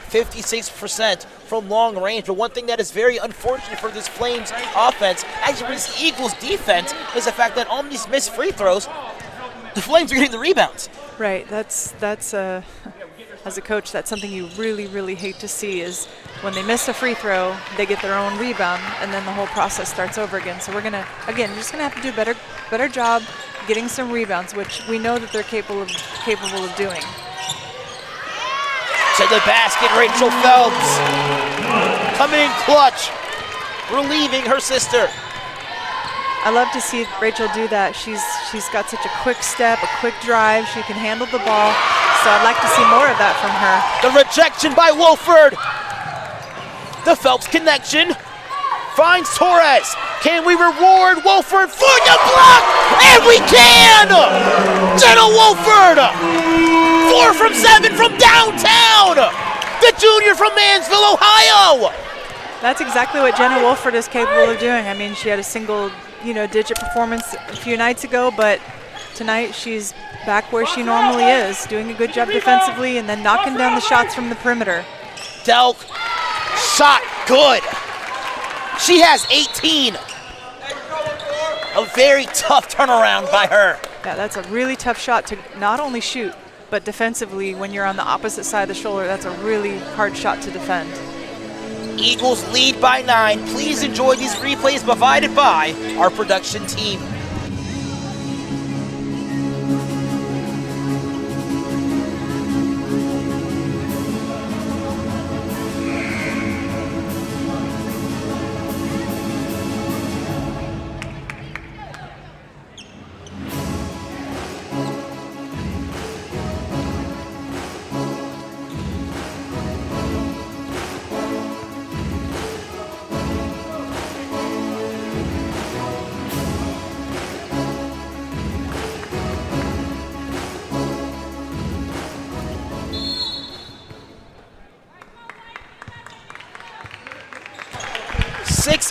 [SPEAKER 1] 56% from long range. But one thing that is very unfortunate for this Flames offense, actually for this Eagles defense, is the fact that on these missed free throws, the Flames are getting the rebounds.
[SPEAKER 2] Right, that's as a coach, that's something you really, really hate to see, is when they miss a free throw, they get their own rebound, and then the whole process starts over again. So we're just gonna have to do a better better job getting some rebounds, which we know that they're capable of doing.
[SPEAKER 1] To the basket, Rachel Phelps. Coming in clutch, relieving her sister.
[SPEAKER 2] I love to see Rachel do that. She's got such a quick step, a quick drive. She can handle the ball. So I'd like to see more of that from her.
[SPEAKER 1] The rejection by Wolford. The Phelps connection. Finds Torres. Can we reward Wolford for the block? And we can! Jenna Wolford! 4 from 7 from downtown! The junior from Mansville, Ohio!
[SPEAKER 2] That's exactly what Jenna Wolford is capable of doing. I mean, she had a single, digit performance a few nights ago, but tonight she's back where she normally is, doing a good job defensively and then knocking down the shots from the perimeter.
[SPEAKER 1] Delk, shot good. She has 18. A very tough turnaround by her.
[SPEAKER 2] Yeah, that's a really tough shot to not only shoot, but defensively, when you're on the opposite side of the shoulder, that's a really hard shot to defend.
[SPEAKER 1] Eagles lead by 9. Please enjoy these replays provided by our production team.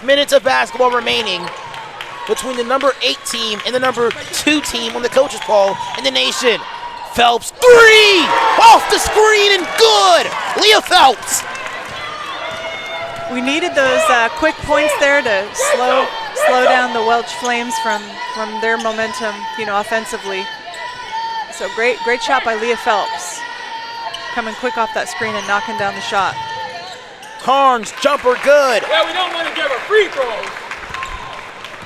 [SPEAKER 1] Minutes of basketball remaining between the number 8 team and the number 2 team on the coaches poll in the nation. Phelps, 3! Off the screen and good! Leah Phelps.
[SPEAKER 2] We needed those quick points there to slow down the Welch Flames from their momentum, offensively. So great shot by Leah Phelps. Coming quick off that screen and knocking down the shot.
[SPEAKER 1] Carnes, jumper good.
[SPEAKER 4] Yeah, we don't want to give her free throws.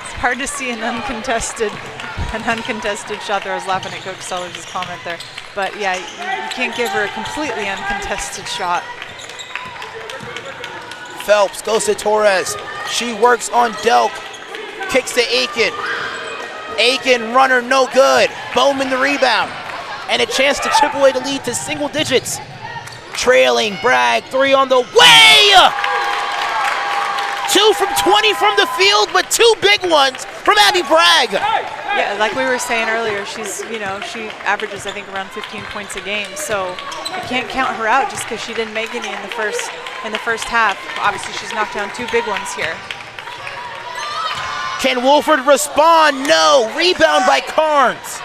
[SPEAKER 2] It's hard to see an uncontested shot there. I was laughing at Coach Sellers' comment there. But yeah, you can't give her a completely uncontested shot.
[SPEAKER 1] Phelps goes to Torres. She works on Delk. Kicks to Aiken. Aiken, runner, no good. Bowman the rebound. And a chance to chip away the lead to single digits. Trailing, Bragg, 3 on the way! 2 from 20 from the field, but 2 big ones from Abby Bragg.
[SPEAKER 2] Yeah, like we were saying earlier, she's, she averages, I think, around 15 points a game. So you can't count her out just because she didn't make any in the first half. Obviously, she's knocked down 2 big ones here.
[SPEAKER 1] Can Wolford respond? No. Rebound by Carnes.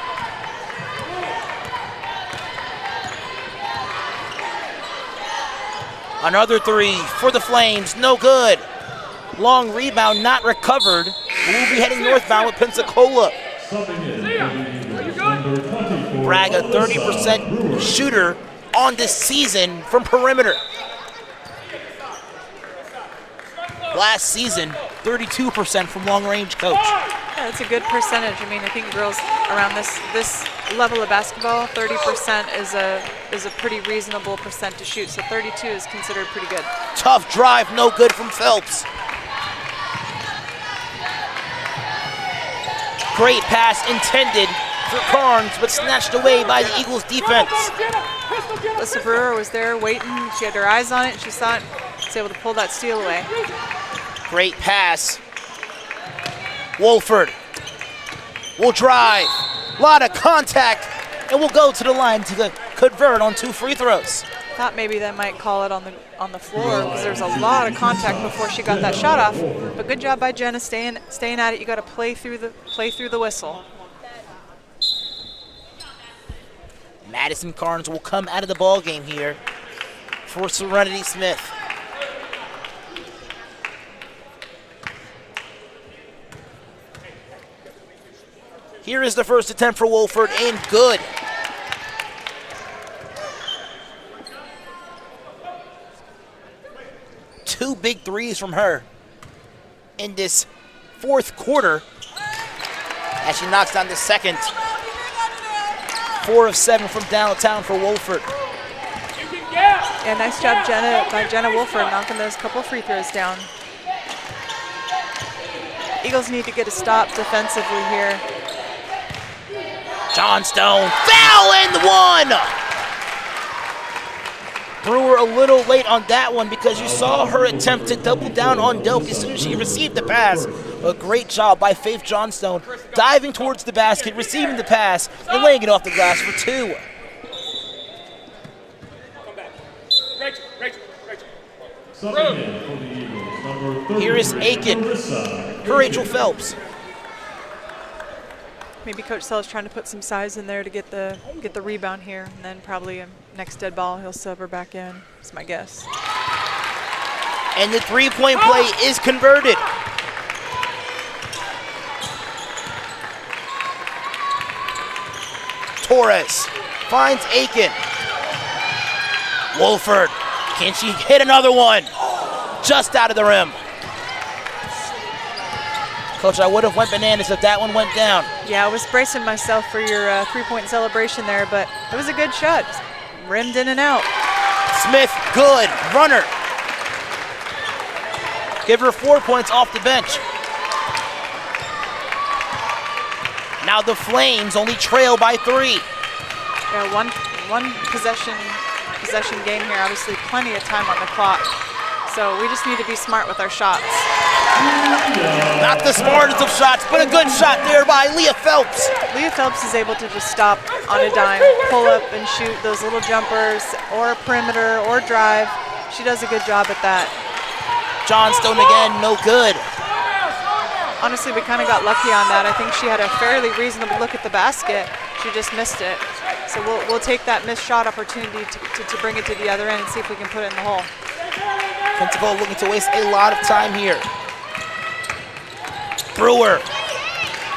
[SPEAKER 1] Another 3 for the Flames, no good. Long rebound, not recovered. We'll be heading northbound with Pensacola. Bragg, a 30% shooter on this season from perimeter. Last season, 32% from long range, coach.
[SPEAKER 2] Yeah, that's a good percentage. I mean, I think girls around this level of basketball, 30% is a pretty reasonable percent to shoot. So 32 is considered pretty good.
[SPEAKER 1] Tough drive, no good from Phelps. Great pass intended for Carnes, but snatched away by the Eagles defense.
[SPEAKER 2] Alyssa Brewer was there waiting. She had her eyes on it. She saw it. She was able to pull that steal away.
[SPEAKER 1] Great pass. Wolford will drive. A lot of contact, and we'll go to the line to convert on 2 free throws.
[SPEAKER 2] Thought maybe they might call it on the floor because there's a lot of contact before she got that shot off. But good job by Jenna staying at it. You got to play through the whistle.
[SPEAKER 1] Madison Carnes will come out of the ball game here for Serenity Smith. Here is the first attempt for Wolford, and good. Two big threes from her in this fourth quarter. as she knocks down the second. 4 of 7 from downtown for Wolford.
[SPEAKER 2] Yeah, nice job by Jenna Wolford knocking those couple free throws down. Eagles need to get a stop defensively here.
[SPEAKER 1] Johnstone, foul and one! Brewer a little late on that one because you saw her attempt to double down on Doak as soon as she received the pass. A great job by Faith Johnstone, diving towards the basket, receiving the pass, and laying it off the glass for 2. Here is Aiken for Rachel Phelps.
[SPEAKER 2] Maybe Coach Sell's trying to put some size in there to get the rebound here, and then probably next dead ball he'll sub her back in. That's my guess.
[SPEAKER 1] And the three-point play is converted. Torres finds Aiken. Wolford, can she hit another one? Just out of the rim. Coach, I would have went bananas if that one went down.
[SPEAKER 2] Yeah, I was bracing myself for your three-point celebration there, but it was a good shot. Rimmed in and out.
[SPEAKER 1] Smith, good. Runner. Give her 4 points off the bench. Now the Flames only trail by 3.
[SPEAKER 2] Yeah, one possession game here. Obviously, plenty of time on the clock. So we just need to be smart with our shots.
[SPEAKER 1] Not the smartest of shots, but a good shot there by Leah Phelps.
[SPEAKER 2] Leah Phelps is able to just stop on a dime, pull up and shoot those little jumpers, or perimeter, or drive. She does a good job at that.
[SPEAKER 1] Johnstone again, no good.
[SPEAKER 2] Honestly, we kind of got lucky on that. I think she had a fairly reasonable look at the basket. She just missed it. So we'll take that missed shot opportunity to bring it to the other end and see if we can put it in the hole.
[SPEAKER 1] Pensacola looking to waste a lot of time here. Brewer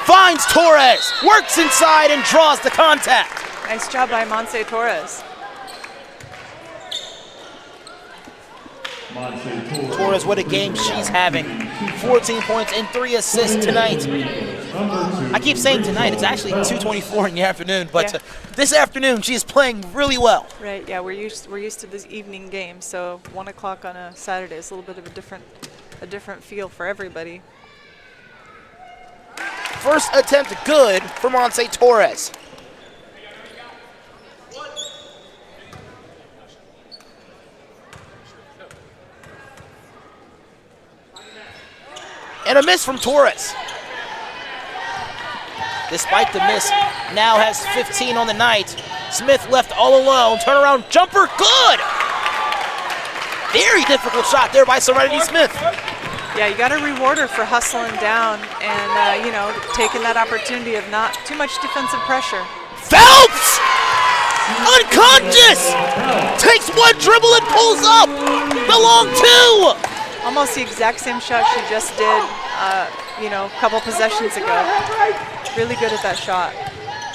[SPEAKER 1] finds Torres, works inside and draws the contact.
[SPEAKER 2] Nice job by Monse Torres.
[SPEAKER 1] Torres, what a game she's having. 14 points and 3 assists tonight. I keep saying tonight, it's actually 2:24 in the afternoon, but this afternoon she is playing really well.
[SPEAKER 2] Right, yeah, we're used to this evening game, so 1 o'clock on a Saturday is a little bit of a different feel for everybody.
[SPEAKER 1] First attempt good for Monse Torres. And a miss from Torres. Despite the miss, now has 15 on the night. Smith left all alone. Turnaround jumper, good! Very difficult shot there by Serenity Smith.
[SPEAKER 2] Yeah, you got to reward her for hustling down and, taking that opportunity of not too much defensive pressure.
[SPEAKER 1] Phelps! Unconscious! Takes one dribble and pulls up. The long 2.
[SPEAKER 2] Almost the exact same shot she just did, a couple possessions ago. Really good at that shot.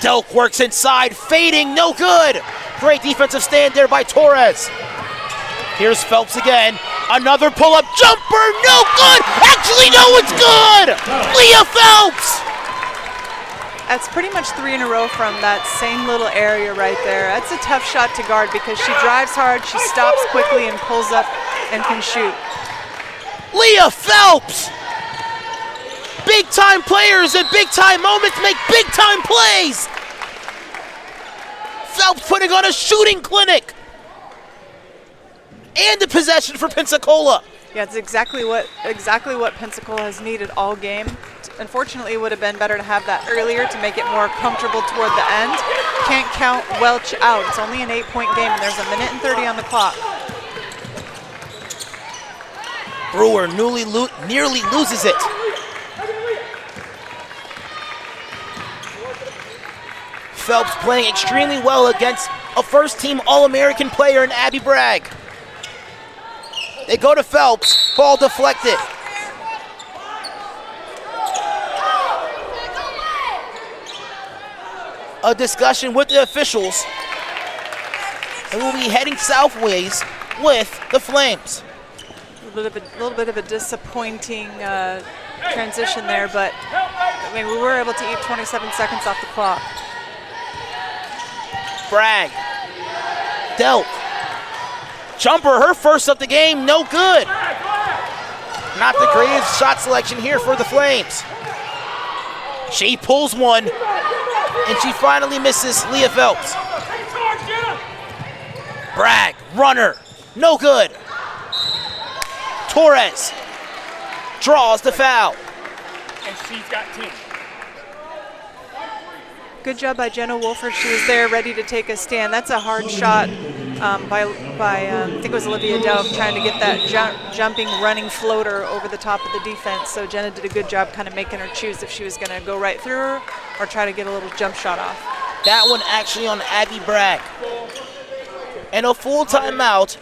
[SPEAKER 1] Delk works inside, fading, no good. Great defensive stand there by Torres. Here's Phelps again. Another pull-up jumper, no good. Actually, no, it's good. Leah Phelps.
[SPEAKER 2] That's pretty much 3 in a row from that same little area right there. That's a tough shot to guard because she drives hard, she stops quickly and pulls up and can shoot.
[SPEAKER 1] Leah Phelps. Big-time players and big-time moments make big-time plays. Phelps putting on a shooting clinic. And a possession for Pensacola.
[SPEAKER 2] Yeah, it's exactly what Pensacola has needed all game. Unfortunately, it would have been better to have that earlier to make it more comfortable toward the end. Can't count Welch out. It's only an 8-point game, and there's 1 minute and 30 on the clock.
[SPEAKER 1] Brewer nearly loses it. Phelps playing extremely well against a first-team All-American player in Abby Bragg. They go to Phelps, ball deflected. A discussion with the officials, and we'll be heading southways with the Flames.
[SPEAKER 2] A little bit of a disappointing transition there, but I mean, we were able to eat 27 seconds off the clock.
[SPEAKER 1] Bragg. Delk. Jumper, her first of the game, no good. Not the greatest shot selection here for the Flames. She pulls one, and she finally misses Leah Phelps. Bragg, runner, no good. Torres draws the foul.
[SPEAKER 4] And she's got 10.
[SPEAKER 2] Good job by Jenna Wolford. She was there ready to take a stand. That's a hard shot by I think it was Olivia Delk, trying to get that jumping, running floater over the top of the defense. So Jenna did a good job kind of making her choose if she was going to go right through her or try to get a little jump shot off.
[SPEAKER 1] That one actually on Abby Bragg. And a full timeout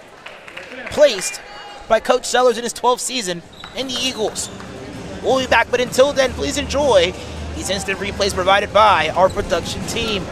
[SPEAKER 1] placed by Coach Sellers in his 12th season in the Eagles. We'll be back, but until then, please enjoy these instant replays provided by our production team.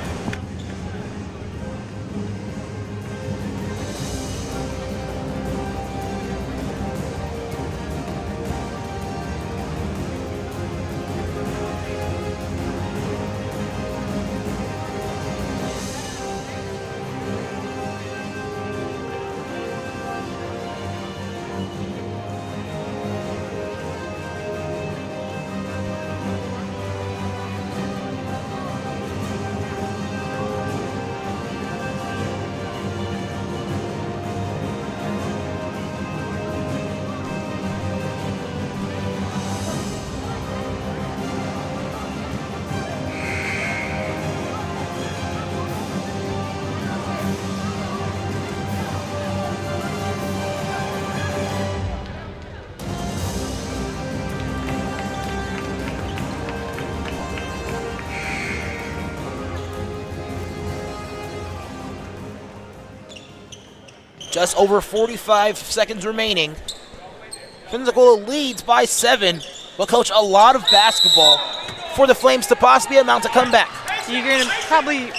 [SPEAKER 1] Just over 45 seconds remaining. Pensacola leads by 7, but coach, a lot of basketball for the Flames to possibly amount a comeback.
[SPEAKER 2] You're going to probably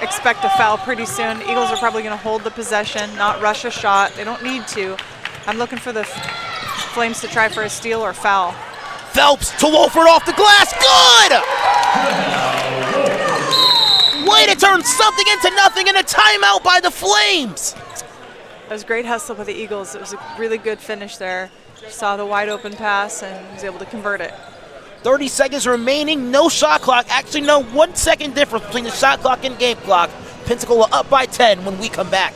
[SPEAKER 2] expect a foul pretty soon. Eagles are probably going to hold the possession, not rush a shot. They don't need to. I'm looking for the Flames to try for a steal or foul.
[SPEAKER 1] Phelps to Wolford off the glass. Good! Way to turn something into nothing, and a timeout by the Flames.
[SPEAKER 2] It was great hustle by the Eagles. It was a really good finish there. Saw the wide open pass and was able to convert it.
[SPEAKER 1] 30 seconds remaining, no shot clock. Actually, no 1 second difference between the shot clock and game clock. Pensacola up by 10 when we come back.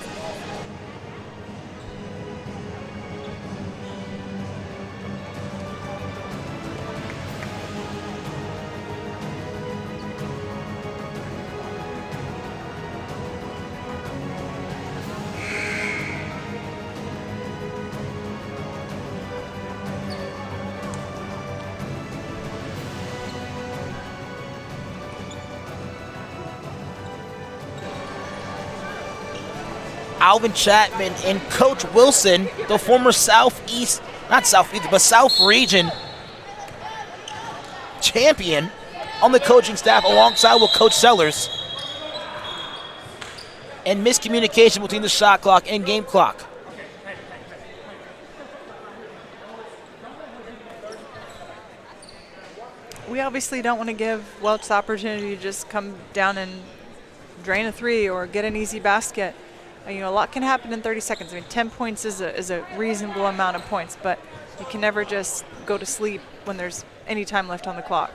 [SPEAKER 1] Alvin Chapman and Coach Wilson, the former South Region champion, on the coaching staff alongside with Coach Sellers. And miscommunication between the shot clock and game clock.
[SPEAKER 2] We obviously don't want to give Welch the opportunity to just come down and drain a three or get an easy basket. You know, a lot can happen in 30 seconds. I mean, 10 points is a reasonable amount of points, but you can never just go to sleep when there's any time left on the clock.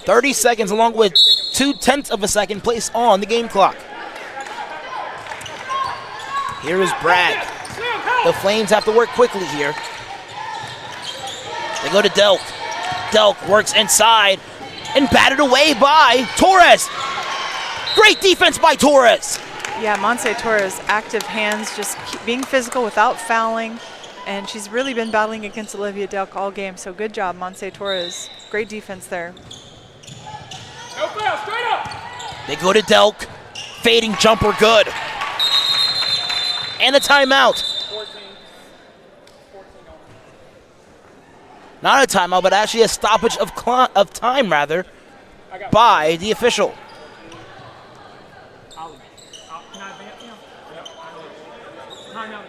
[SPEAKER 1] 30 seconds along with 0.2 of a second placed on the game clock. Here is Bragg. The Flames have to work quickly here. They go to Delk. Delk works inside and batted away by Torres. Great defense by Torres.
[SPEAKER 2] Yeah, Monse Torres, active hands, just being physical without fouling, and she's really been battling against Olivia Delk all game, so good job, Monse Torres. Great defense there.
[SPEAKER 4] No foul, straight up.
[SPEAKER 1] They go to Delk. Fading jumper, good. And a timeout.
[SPEAKER 4] 14.
[SPEAKER 1] Not a timeout, but actually a stoppage of time, rather, by the official.
[SPEAKER 4] Can I advance him? Timeout.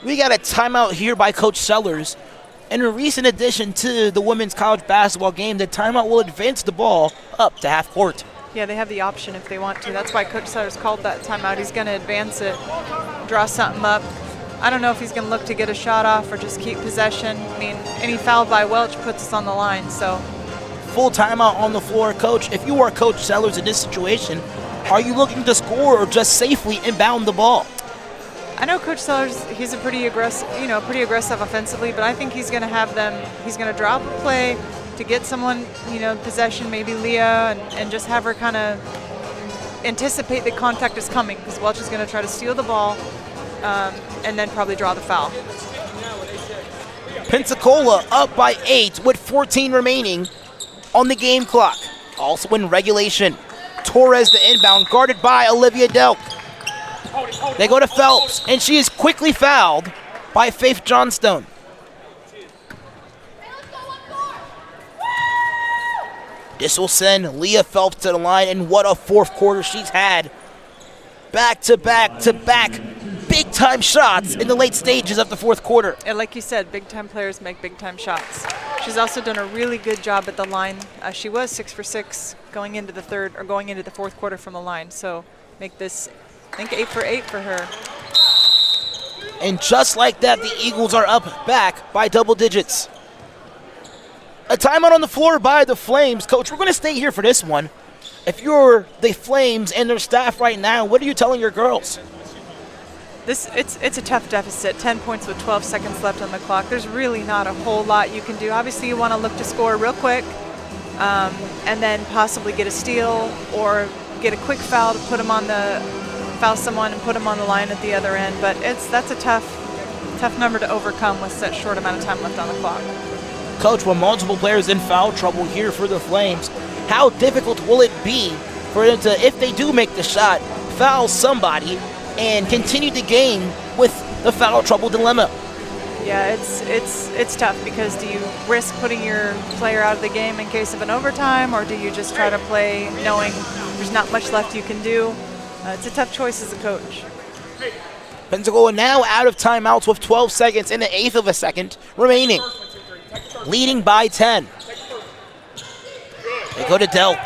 [SPEAKER 1] We got a timeout here by Coach Sellers, And a recent addition to the women's college basketball game, the timeout will advance the ball up to half court.
[SPEAKER 2] Yeah, they have the option if they want to. That's why Coach Sellers called that timeout. He's going to advance it, draw something up. I don't know if he's going to look to get a shot off or just keep possession. I mean, any foul by Welch puts us on the line, so.
[SPEAKER 1] Full timeout on the floor. Coach, if you are Coach Sellers in this situation, are you looking to score or just safely inbound the ball?
[SPEAKER 2] I know Coach Sellers, he's a pretty aggressive offensively, but I think he's going to have them, he's going to drop a play to get someone, possession, maybe Leah, and just have her kind of anticipate that contact is coming, because Welch is going to try to steal the ball and then probably draw the foul.
[SPEAKER 1] Pensacola up by 8 with 14 remaining on the game clock. Also in regulation. Torres the inbound, guarded by Olivia Delk. They go to Phelps, and she is quickly fouled by Faith Johnstone. This will send Leah Phelps to the line, and what a fourth quarter she's had. Back-to-back-to-back big-time shots in the late stages of the fourth quarter.
[SPEAKER 2] And like you said, big-time players make big-time shots. She's also done a really good job at the line. She was 6 for 6 going into the fourth quarter from the line. So make this, I think, 8 for 8 for her.
[SPEAKER 1] And just like that, the Eagles are up back by double digits. A timeout on the floor by the Flames. Coach, we're going to stay here for this one. If you're the Flames and their staff right now, what are you telling your girls?
[SPEAKER 2] It's a tough deficit, 10 points with 12 seconds left on the clock. There's really not a whole lot you can do. Obviously, you want to look to score real quick and then possibly get a steal or get a quick foul to foul someone and put them on the line at the other end. But that's a tough number to overcome with such short amount of time left on the clock.
[SPEAKER 1] Coach, with multiple players in foul trouble here for the Flames, how difficult will it be for them to, if they do make the shot, foul somebody and continue the game with the foul trouble dilemma?
[SPEAKER 2] Yeah, it's tough, because do you risk putting your player out of the game in case of an overtime, or do you just try to play knowing there's not much left you can do? It's a tough choice as a coach.
[SPEAKER 1] Pensacola now out of timeouts with 12 seconds and an eighth of a second remaining. Leading by 10. They go to Delk.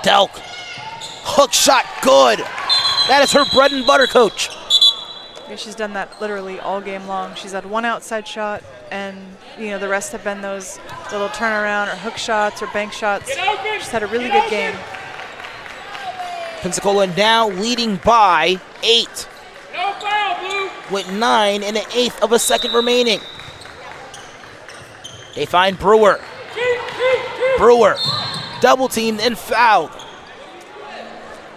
[SPEAKER 1] Delk. Hook shot, good. That is her bread and butter, Coach.
[SPEAKER 2] Yeah, she's done that literally all game long. She's had one outside shot, and the rest have been those little turnaround or hook shots or bank shots. She's had a really good game.
[SPEAKER 1] Pensacola now leading by 8. With 9 and an eighth of a second remaining. They find Brewer. Brewer, double teamed and fouled.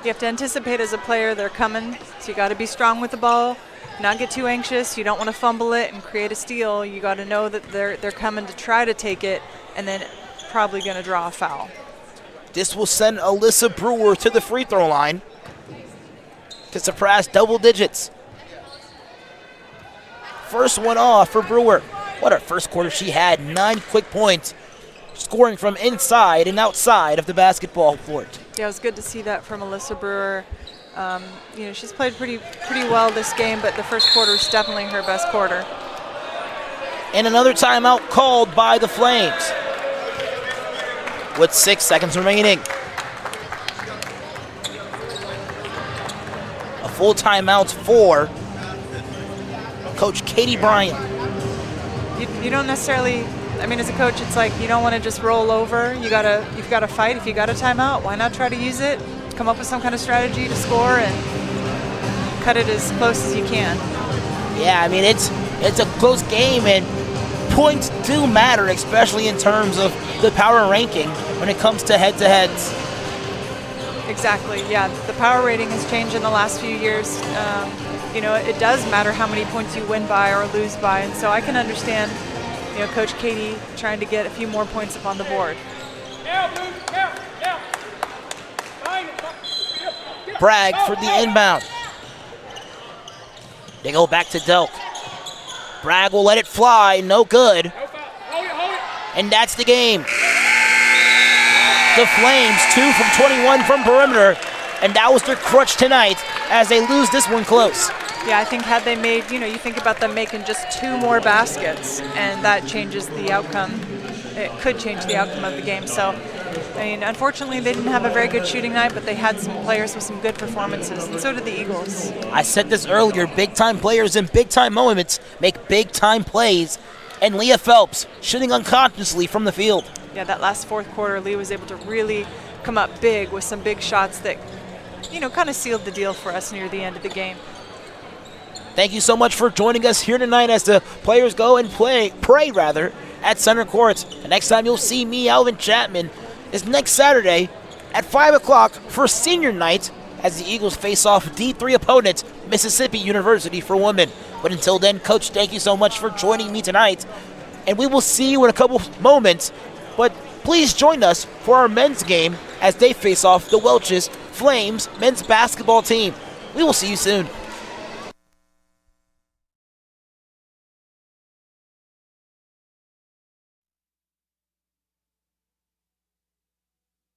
[SPEAKER 2] You have to anticipate as a player they're coming, so you got to be strong with the ball, not get too anxious. You don't want to fumble it and create a steal. You got to know that they're coming to try to take it, and then probably going to draw a foul.
[SPEAKER 1] This will send Alyssa Brewer to the free throw line to surpass double digits. First one off for Brewer. What a first quarter she had. 9 quick points, scoring from inside and outside of the basketball court.
[SPEAKER 2] Yeah, it was good to see that from Alyssa Brewer. She's played pretty well this game, but the first quarter is definitely her best quarter.
[SPEAKER 1] And another timeout called by the Flames with 6 seconds remaining. A full timeout for Coach Katie Bryan.
[SPEAKER 2] You don't necessarily, as a coach, it's like you don't want to just roll over. You've got to fight. If you got a timeout, why not try to use it? Come up with some kind of strategy to score and cut it as close as you can.
[SPEAKER 1] Yeah, it's a close game, and points do matter, especially in terms of the power ranking when it comes to head-to-heads.
[SPEAKER 2] Exactly. Yeah, the power rating has changed in the last few years. It does matter how many points you win by or lose by, and so I can understand, Coach Katie trying to get a few more points up on the board.
[SPEAKER 1] Bragg for the inbound. They go back to Delk. Bragg will let it fly, no good. And that's the game. The Flames 2 from 21 from perimeter, and that was their crutch tonight as they lose this one close.
[SPEAKER 2] Yeah, I think had they made, you think about them making just 2 more baskets, and that changes the outcome. It could change the outcome of the game. So, unfortunately, they didn't have a very good shooting night, but they had some players with some good performances, and so did the Eagles.
[SPEAKER 1] I said this earlier, big-time players in big-time moments make big-time plays, and Leah Phelps shooting unconsciously from the field.
[SPEAKER 2] Yeah, that last fourth quarter, Lee was able to really come up big with some big shots that, kind of sealed the deal for us near the end of the game.
[SPEAKER 1] Thank you so much for joining us here tonight as the players go and pray at center court. The next time you'll see me, Alvin Chapman, is next Saturday at 5 o'clock for senior night as the Eagles face off D3 opponent Mississippi University for women. But until then, Coach, thank you so much for joining me tonight. And we will see you in a couple moments. But please join us for our men's game as they face off the Welch's Flames men's basketball team. We will see you soon.